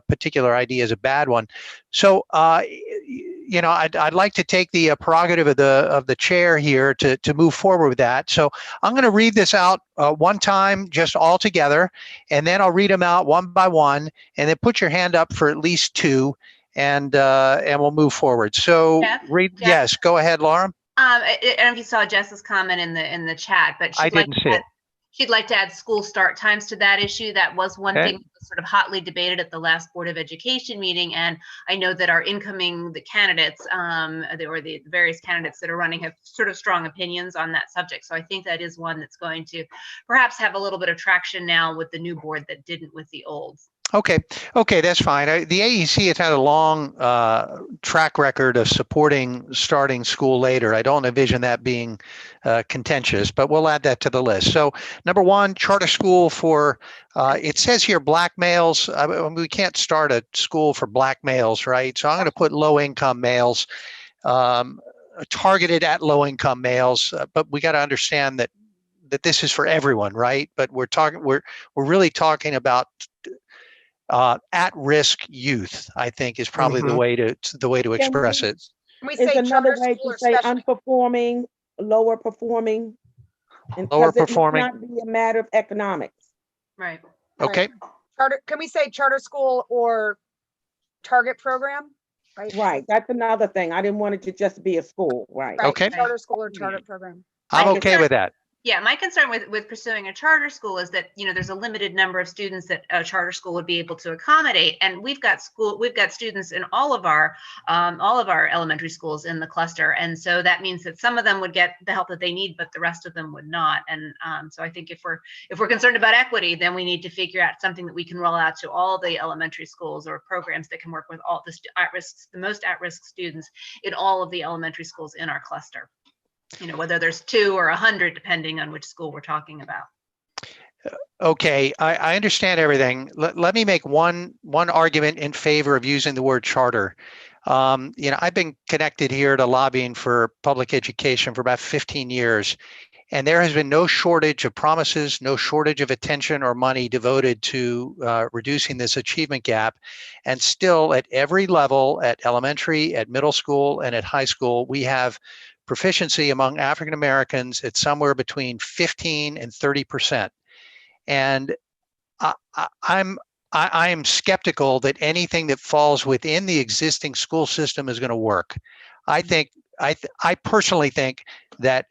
Speaker 12: particular idea is a bad one. So I'd like to take the prerogative of the chair here to move forward with that. So I'm going to read this out one time, just all together, and then I'll read them out one by one, and then put your hand up for at least 2, and we'll move forward. So
Speaker 9: Jeff?
Speaker 12: Yes, go ahead, Laura.
Speaker 9: I don't know if you saw Jess's comment in the chat, but
Speaker 12: I didn't see it.
Speaker 9: She'd like to add school start times to that issue. That was one thing that was sort of hotly debated at the last Board of Education meeting. And I know that our the candidates, or the various candidates that are running have sort of strong opinions on that subject. So I think that is one that's going to perhaps have a little bit of traction now with the new board that didn't with the old.
Speaker 12: Okay, that's fine. The AEC has had a long track record of supporting starting school later. I don't envision that being contentious, but we'll add that to the list. So number 1, charter school for, it says here black males. We can't start a school for black males, right? So I'm going to put low-income males, targeted at low-income males, but we got to understand that this is for everyone, right? But we're really talking about at-risk youth, I think, is probably the way to express it.
Speaker 6: Can we
Speaker 5: Is
Speaker 6: say
Speaker 5: another
Speaker 6: charter
Speaker 5: way
Speaker 6: school
Speaker 5: to
Speaker 6: or
Speaker 5: say
Speaker 6: special?
Speaker 5: unperforming, lower performing? And
Speaker 12: Lower
Speaker 5: 'cause it
Speaker 12: performing.
Speaker 5: might not be a matter of economics.
Speaker 9: Right.
Speaker 12: Okay.
Speaker 6: Charter, can we say charter school or target program?
Speaker 5: Right, that's another thing. I didn't want it to just be a school, right?
Speaker 6: Right,
Speaker 12: Okay.
Speaker 6: charter school or target program.
Speaker 12: I'm okay with that.
Speaker 9: Yeah, my concern with pursuing a charter school is that, there's a limited number of students that a charter school would be able to accommodate, and we've got students in all of our elementary schools in the cluster, and so that means that some of them would get the help that they need, but the rest of them would not. And so I think if we're concerned about equity, then we need to figure out something that we can roll out to all the elementary schools, or programs that can work with all the most at-risk students in all of the elementary schools in our cluster. Whether there's 2 or 100, depending on which school we're talking about.
Speaker 12: Okay, I understand everything. Let me make one argument in favor of using the word charter. I've been connected here to lobbying for public education for about 15 years, and there has been no shortage of promises, no shortage of attention or money devoted to reducing this achievement gap. And still, at every level, at elementary, at middle school, and at high school, we have proficiency among African Americans at somewhere between 15 and 30%. And I am skeptical that anything that falls within the existing school system is going to work. I personally think that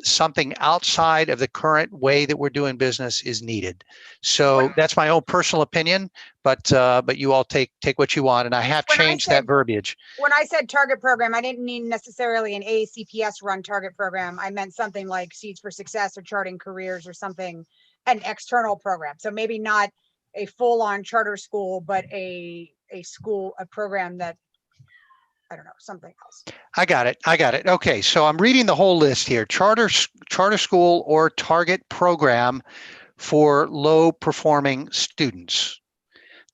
Speaker 12: something outside of the current way that we're doing business is needed. So that's my own personal opinion, but you all take what you want, and I have changed that verbiage.
Speaker 6: When I said target program, I didn't mean necessarily an AACPS run target program. I meant something like Seeds for Success or Charting Careers or something, an external program. So maybe not a full-on charter school, but a program that, I don't know, something else.
Speaker 12: I got it. Okay, so I'm reading the whole list here. Charter school or target program for low performing students.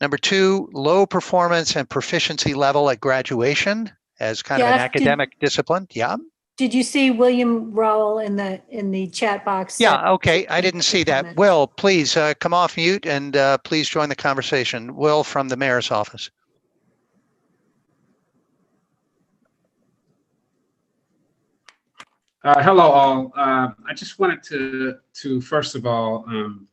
Speaker 12: Number 2, low performance and proficiency level at graduation as kind of an academic discipline. Yeah.
Speaker 8: Did you see William Rowell in the chat box?
Speaker 12: Yeah, okay. I didn't see that. Will, please come off mute and please join the conversation. Will from the mayor's office.
Speaker 2: Hello, all. I just wanted to first of all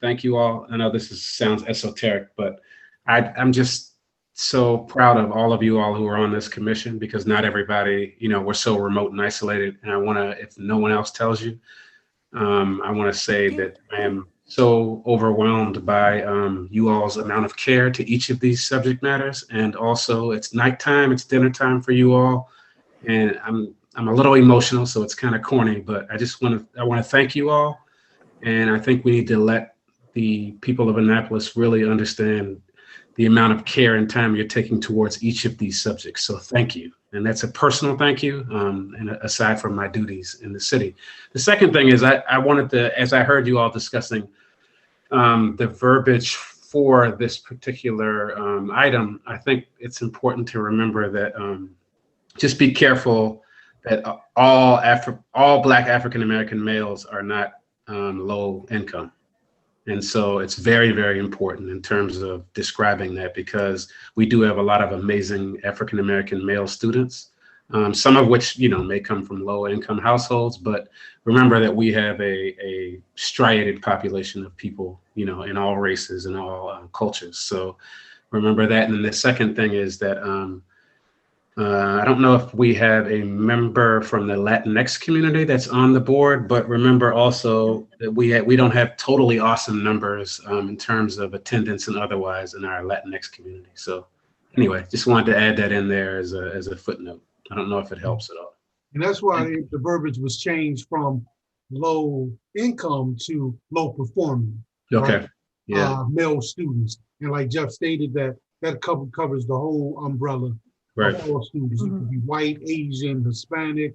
Speaker 2: thank you all. I know sounds esoteric, but I'm just so proud of all of you all who are on this commission, because not everybody, we're so remote and isolated. And I want to, if no one else tells you, I want to say that I am so overwhelmed by you all's amount of care to each of these subject matters. And also, it's nighttime, it's dinner time for you all, and I'm a little emotional, so it's kind of corny, but I want to thank you all. And I think we need to let the people of Annapolis really understand the amount of care and time you're taking towards each of these subjects. So thank you. And that's a personal thank you, and aside from my duties in the city. The second thing is I wanted to, as I heard you all discussing the verbiage for this particular item, I think it's important to remember that just be careful that all Black African American males are not low income. And so it's very, very important in terms of describing that, because we do have a lot of amazing African American male students, some of which, may come from low income households. But remember that we have a striated population of people, in all races and all cultures. So remember that. And then the second thing is that I don't know if we have a member from the Latinx community that's on the board, but remember also that we don't have totally awesome numbers in terms of attendance and otherwise in our Latinx community. So anyway, just wanted to add that in there as a footnote. I don't know if it helps at all.
Speaker 11: And that's why the verbiage was changed from low income to low performing.
Speaker 2: Okay.
Speaker 11: Right?
Speaker 2: Yeah.
Speaker 11: Male students. And like Jeff stated, that covers the whole umbrella.
Speaker 2: Right.
Speaker 11: Of all students. You can be white, Asian, Hispanic,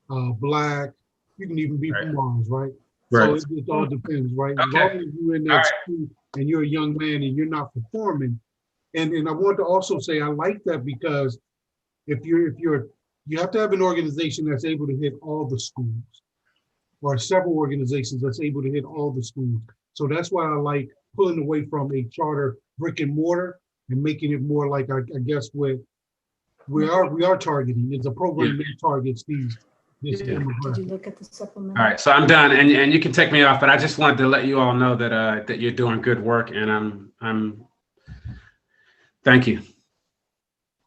Speaker 11: Black. You can even be from Mars, right?
Speaker 2: Right.
Speaker 11: So it all depends, right?
Speaker 2: Okay.
Speaker 11: As long as you're in that school and you're a young man and you're not performing. And I want to also say I like that, because if you have to have an organization that's able to hit all the schools, or several organizations that's able to hit all the schools. So that's why I like pulling away from a charter brick and mortar and making it more like, I guess, what we are targeting. It's a program that targets this demographic.
Speaker 8: Did you look at the supplement?
Speaker 2: All right, so I'm done, and you can take me off, but I just wanted to let you all know that that you're doing good work, and I'm thank you.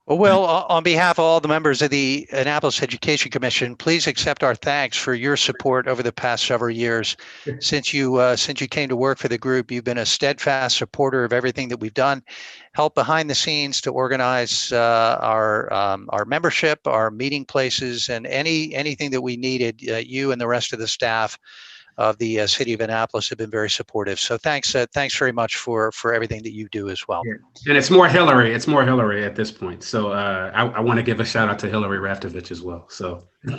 Speaker 12: Well, on behalf of all the members of the Annapolis Education Commission, please accept our thanks for your support over the past several years. Since you came to work for the group, you've been a steadfast supporter of everything that we've done, helped behind the scenes to organize our membership, our meeting places, and anything that we needed. You and the rest of the staff of the city of Annapolis have been very supportive. So thanks very much for everything that you do as well.
Speaker 2: Yeah. And it's more Hillary at this point. So I want to give a shout out to Hillary Raftovich as well. So, all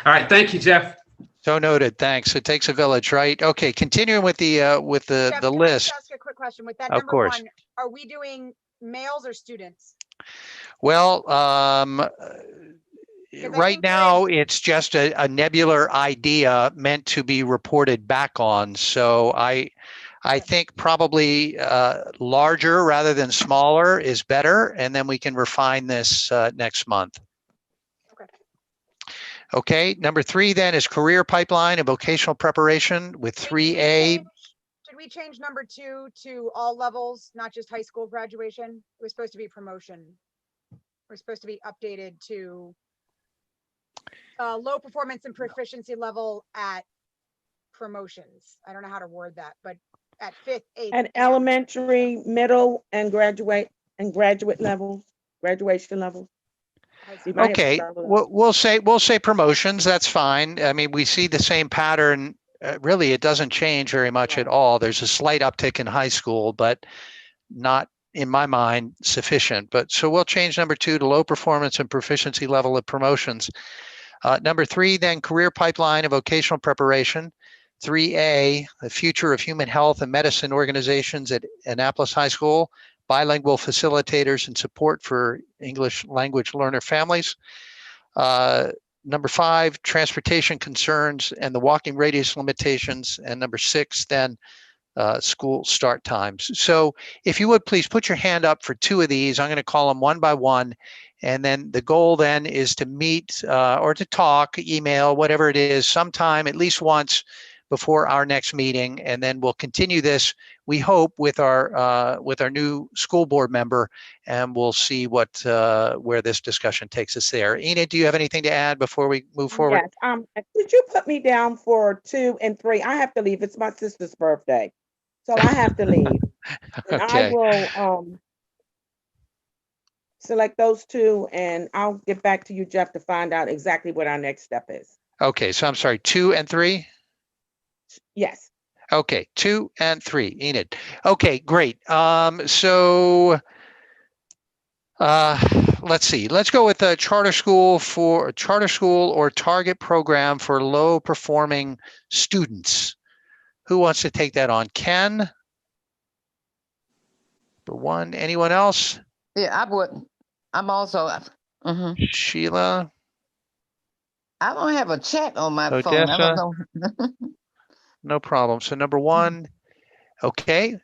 Speaker 2: right. Thank you, Jeff.
Speaker 12: So noted. Thanks. It takes a village, right? Okay. Continuing with the
Speaker 6: Jeff,
Speaker 12: list.
Speaker 6: Can I just ask a quick question? With that
Speaker 12: Of
Speaker 6: number
Speaker 12: course.
Speaker 6: one, are we doing males or students?
Speaker 12: Well, right
Speaker 6: think
Speaker 12: now it's just a nebular idea meant to be reported back on. So I think probably larger rather than smaller is better, and then we can refine this next month. Okay, number 3 then is career pipeline and vocational preparation with 3A.
Speaker 6: Should we change number 2 to all levels, not just high school graduation? It was supposed to be promotion. We're supposed to be updated to low performance and proficiency level at promotions. I don't know how to word that, but at 5th, 8th.
Speaker 5: At elementary, middle, and graduate level, graduation level.
Speaker 12: Okay, we'll say promotions. That's fine. I mean, we see the same pattern. Really, it doesn't change very much at all. There's a slight uptick in high school, but not, in my mind, sufficient. But so we'll change number 2 to low performance and proficiency level of promotions. Number 3, then career pipeline and vocational preparation. 3A, the future of human health and medicine organizations at Annapolis High School, bilingual facilitators and support for English language learner families. Number 5, transportation concerns and the walking radius limitations. And number 6, then school start times. So if you would please put your hand up for 2 of these. I'm going to call them one by one, And then the goal then is to meet or to talk, email, whatever it is, sometime at least once before our next meeting. And then we'll continue this, we hope, with our new school board member, and we'll see what where this discussion takes us there. Enid, do you have anything to add before we move forward?
Speaker 5: Yes. Did you put me down for 2 and 3? I have to leave. It's my sister's birthday, so I have to leave. And I
Speaker 12: Okay.
Speaker 5: will select those 2, and I'll get back to you, Jeff, to find out exactly what our next step is.
Speaker 12: Okay. So I'm sorry, 2 and 3?
Speaker 5: Yes.
Speaker 12: Okay, 2 and 3, Enid. Okay, great. So let's see. Let's go with the charter school or target program for low performing students. Who wants to take that on? Ken? Number 1. Anyone else?
Speaker 10: Yeah, I would. I'm also.
Speaker 12: Sheila?
Speaker 10: I don't have a chat on my phone. I
Speaker 12: Odessa?
Speaker 10: don't know.
Speaker 12: No problem. So number 1. Okay.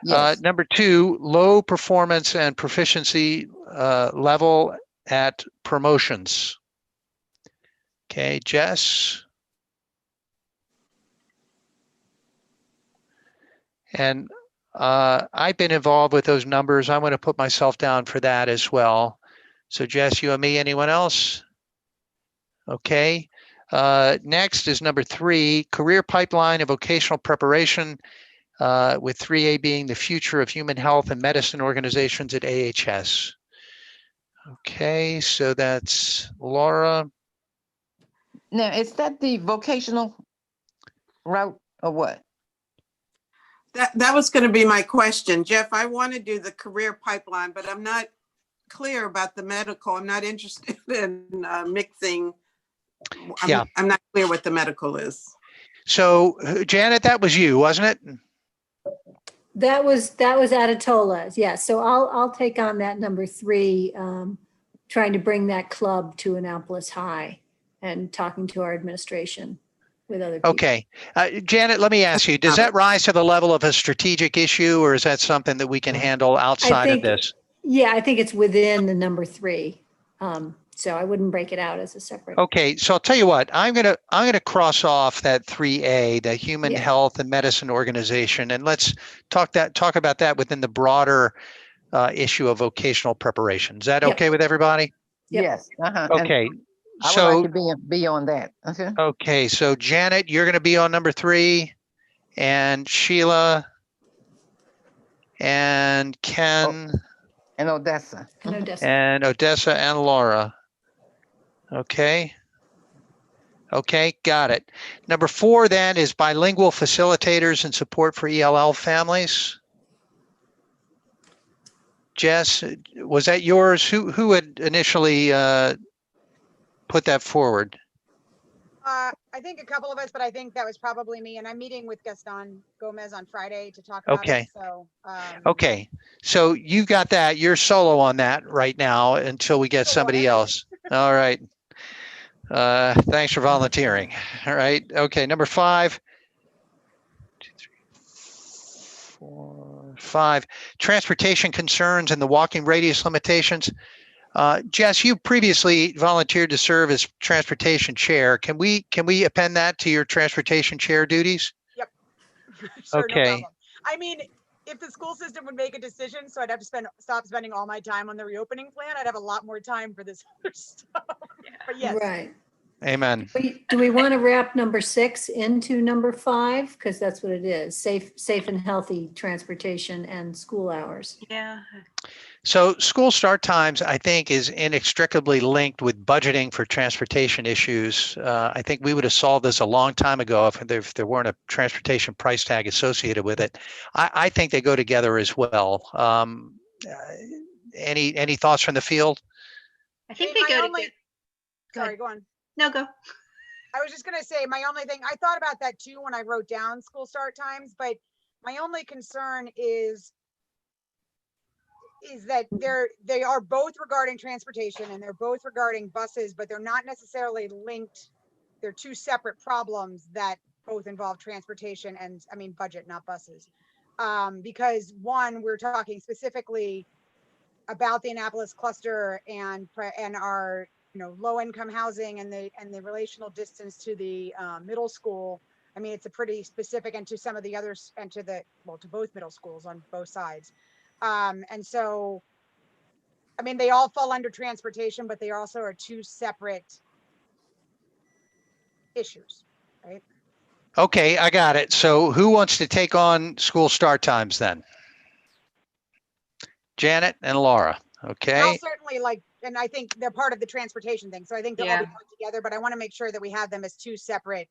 Speaker 10: Yes.
Speaker 12: Number 2, low performance and proficiency level at promotions. Okay, Jess. And I've been involved with those numbers. I'm going to put myself down for that as well. So Jess, you and me, anyone else? Okay. Next is number 3, career pipeline of vocational preparation, with 3A being the future of human health and medicine organizations at AHS. Okay, so that's Laura.
Speaker 10: Now, is that the vocational route or what?
Speaker 7: That was going to be my question. Jeff, I want to do the career pipeline, but I'm not clear about the medical. I'm not interested in mixing.
Speaker 12: Yeah.
Speaker 7: I'm not clear what the medical is.
Speaker 12: So Janet, that was you, wasn't it?
Speaker 8: That was Adetola. Yeah. So I'll take on that number 3, trying to bring that club to Annapolis High and talking to our administration with other people.
Speaker 12: Okay. Janet, let me ask you, does that rise to the level of a strategic issue, or is that something that we can handle outside of this?
Speaker 8: Yeah, I think it's within the number 3. So I wouldn't break it out as a separate.
Speaker 12: Okay, so I'll tell you what, I'm gonna cross off that 3A, the Human
Speaker 8: Yeah.
Speaker 12: Health and Medicine Organization, and let's talk about that within the broader issue of vocational preparation. Is that
Speaker 8: Yep.
Speaker 12: okay with everybody?
Speaker 8: Yep.
Speaker 10: Yes.
Speaker 12: Okay.
Speaker 10: I would
Speaker 12: So
Speaker 10: like to be on that. Okay.
Speaker 12: okay, so Janet, you're gonna be on number 3, and Sheila and Ken
Speaker 10: And Odessa.
Speaker 8: And Odessa.
Speaker 12: and Odessa and Laura. Okay. Okay, got it. Number 4 then is bilingual facilitators and support for ELL families. Jess, was that yours? Who had initially put that forward?
Speaker 6: I think a couple of us, but I think that was probably me. And I'm meeting with Gaston Gomez on Friday to talk about
Speaker 12: Okay.
Speaker 6: it. So,
Speaker 12: Okay, so you got that. You're solo on that right now until we get somebody else. All right. Thanks for volunteering. All right. Okay, number 5. 2, 3, 4, 5. Transportation concerns and the walking radius limitations. Jess, you previously volunteered to serve as transportation chair. Can we append that to your transportation chair duties?
Speaker 6: Yep. Sure,
Speaker 12: Okay.
Speaker 6: No problem. I mean, if the school system would make a decision, so I'd have to stop spending all my time on the reopening plan, I'd have a lot more time for this other stuff. But yes.
Speaker 8: Right.
Speaker 12: Amen.
Speaker 8: Do we want to wrap number 6 into number 5? Because that's what it is. Safe and healthy transportation and school hours.
Speaker 9: Yeah.
Speaker 12: So school start times, I think, is inextricably linked with budgeting for transportation issues. I think we would have solved this a long time ago if there weren't a transportation price tag associated with it. I think they go together as well. Any thoughts from the field?
Speaker 9: I think they go together.
Speaker 6: Sorry, go on.
Speaker 9: No, go.
Speaker 6: I was just going to say, my only thing, I thought about that too when I wrote down school start times, but my only concern is that they are both regarding transportation and they're both regarding buses, but they're not necessarily linked. They're 2 separate problems that both involve transportation and, I mean, budget, not buses. Because one, we're talking specifically about the Annapolis cluster and our, low income housing and the relational distance to the middle school. I mean, it's a pretty specific, and to some of the others, and to both middle schools on both sides. And so, I mean, they all fall under transportation, but they also are two separate issues, right?
Speaker 12: Okay, I got it. So who wants to take on school start times then? Janet and Laura.
Speaker 6: And
Speaker 12: Okay.
Speaker 6: I'll certainly and I think they're part of the transportation thing. So I think they'll all be
Speaker 9: Yeah.
Speaker 6: put together, but I want to make sure that we have them as two separate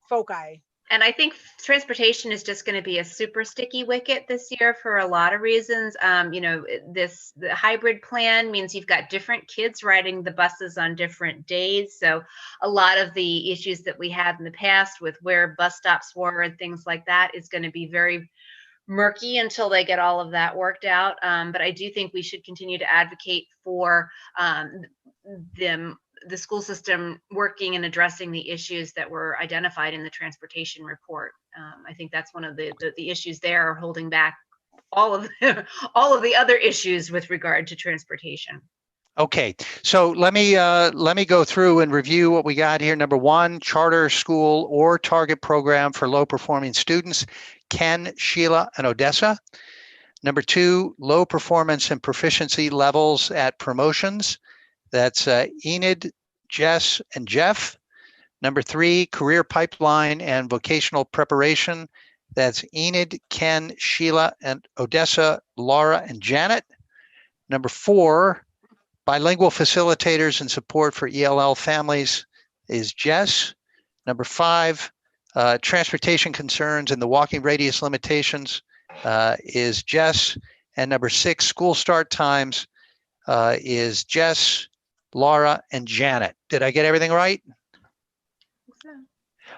Speaker 6: foci.
Speaker 9: And I think transportation is just going to be a super sticky wicket this year for a lot of reasons. The hybrid plan means you've got different kids riding the buses on different days. So a lot of the issues that we had in the past with where bus stops were and things like that is going to be very murky until they get all of that worked out. But I do think we should continue to advocate for the school system working and addressing the issues that were identified in the transportation report. I think that's one of the issues there, holding back all of the other issues with regard to transportation.
Speaker 12: Okay, so let me go through and review what we got here. Number one, charter school or target program for low performing students, Ken, Sheila, and Odessa. Number two, low performance and proficiency levels at promotions. That's Enid, Jess, and Jeff. Number three, career pipeline and vocational preparation. That's Enid, Ken, Sheila, and Odessa, Laura, and Janet. Number four, bilingual facilitators and support for ELL families is Jess. Number five, transportation concerns and the walking radius limitations is Jess. And number six, school start times is Jess, Laura, and Janet. Did I get everything right?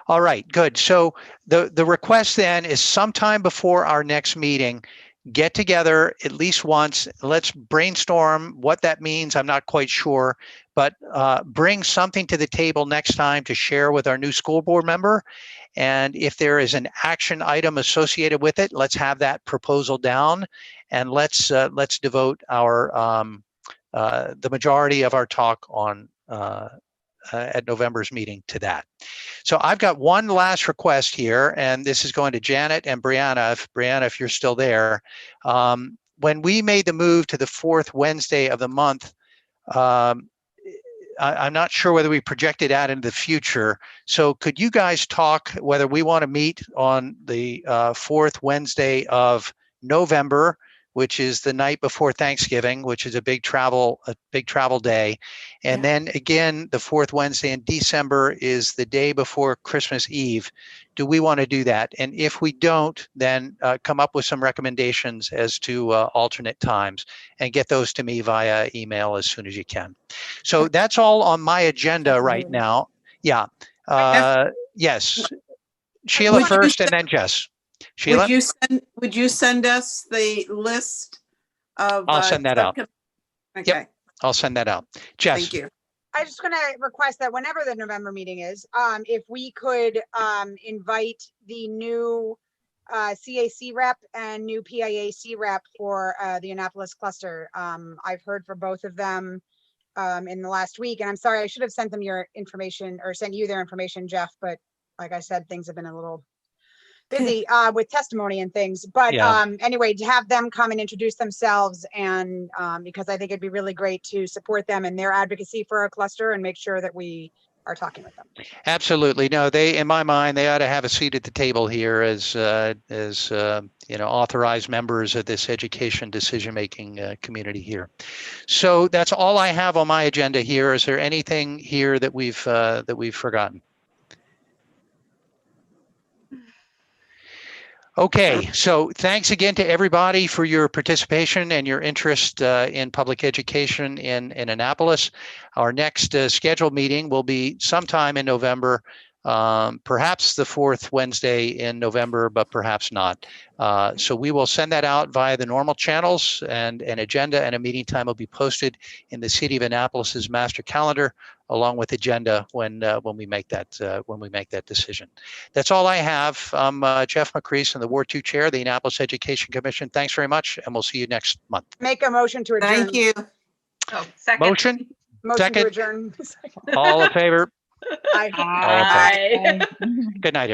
Speaker 12: All right, good. So the request then is sometime before our next meeting, get together at least once. Let's brainstorm what that means. I'm not quite sure, but bring something to the table next time to share with our new school board member. And if there is an action item associated with it, let's have that proposal down, and let's devote our the majority of our talk on at November's meeting to that. So I've got one last request here, and this is going to Janet and Brianna. If you're still there, when we made the move to the fourth Wednesday of the month, I'm not sure whether we projected out into the future. So could you guys talk whether we want to meet on the fourth Wednesday of November, which is the night before Thanksgiving, which is a big travel day. And then again, the fourth Wednesday in December is the day before Christmas Eve. Do we want to do that? And if we don't, then come up with some recommendations as to alternate times and get those to me via email as soon as you can. So that's all on my agenda right now. Yeah. Yes. Sheila first and then Jess. Sheila?
Speaker 7: Would you send us the list of?
Speaker 12: I'll send that out.
Speaker 7: Okay.
Speaker 12: Yep, I'll send that out. Jess.
Speaker 7: Thank you.
Speaker 6: I just going to request that whenever the November meeting is, if we could invite the new CAC rep and new PIAC rep for the Annapolis cluster. I've heard from both of them in the last week, and I'm sorry, I should have sent them your information or sent you their information, Jeff, but like I said, things have been a little busy with testimony and things, but anyway, to have them come and introduce themselves, and because I think it'd be really great to support them in their advocacy for our cluster and make sure that we are talking with them.
Speaker 12: Absolutely. No, they, in my mind, they ought to have a seat at the table here as authorized members of this education decision-making community here. So that's all I have on my agenda here. Is there anything here that we've forgotten? Okay, so thanks again to everybody for your participation and your interest in public education in Annapolis. Our next scheduled meeting will be sometime in November. perhaps the fourth Wednesday in November, but perhaps not. So we will send that out via the normal channels, and an agenda and a meeting time will be posted in the City of Annapolis's master calendar, along with agenda when we make that decision. That's all I have. I'm Jeff McCrease, and the Ward 2 Chair of the Annapolis Education Commission. Thanks very much, and we'll see you next month.
Speaker 6: Make a motion to adjourn.
Speaker 7: Thank you.
Speaker 9: Oh, second.
Speaker 12: Motion?
Speaker 6: Motion
Speaker 12: Second.
Speaker 6: to adjourn.
Speaker 12: All in favor?
Speaker 6: Aye.
Speaker 12: All opposed.
Speaker 9: Aye.
Speaker 12: Good night,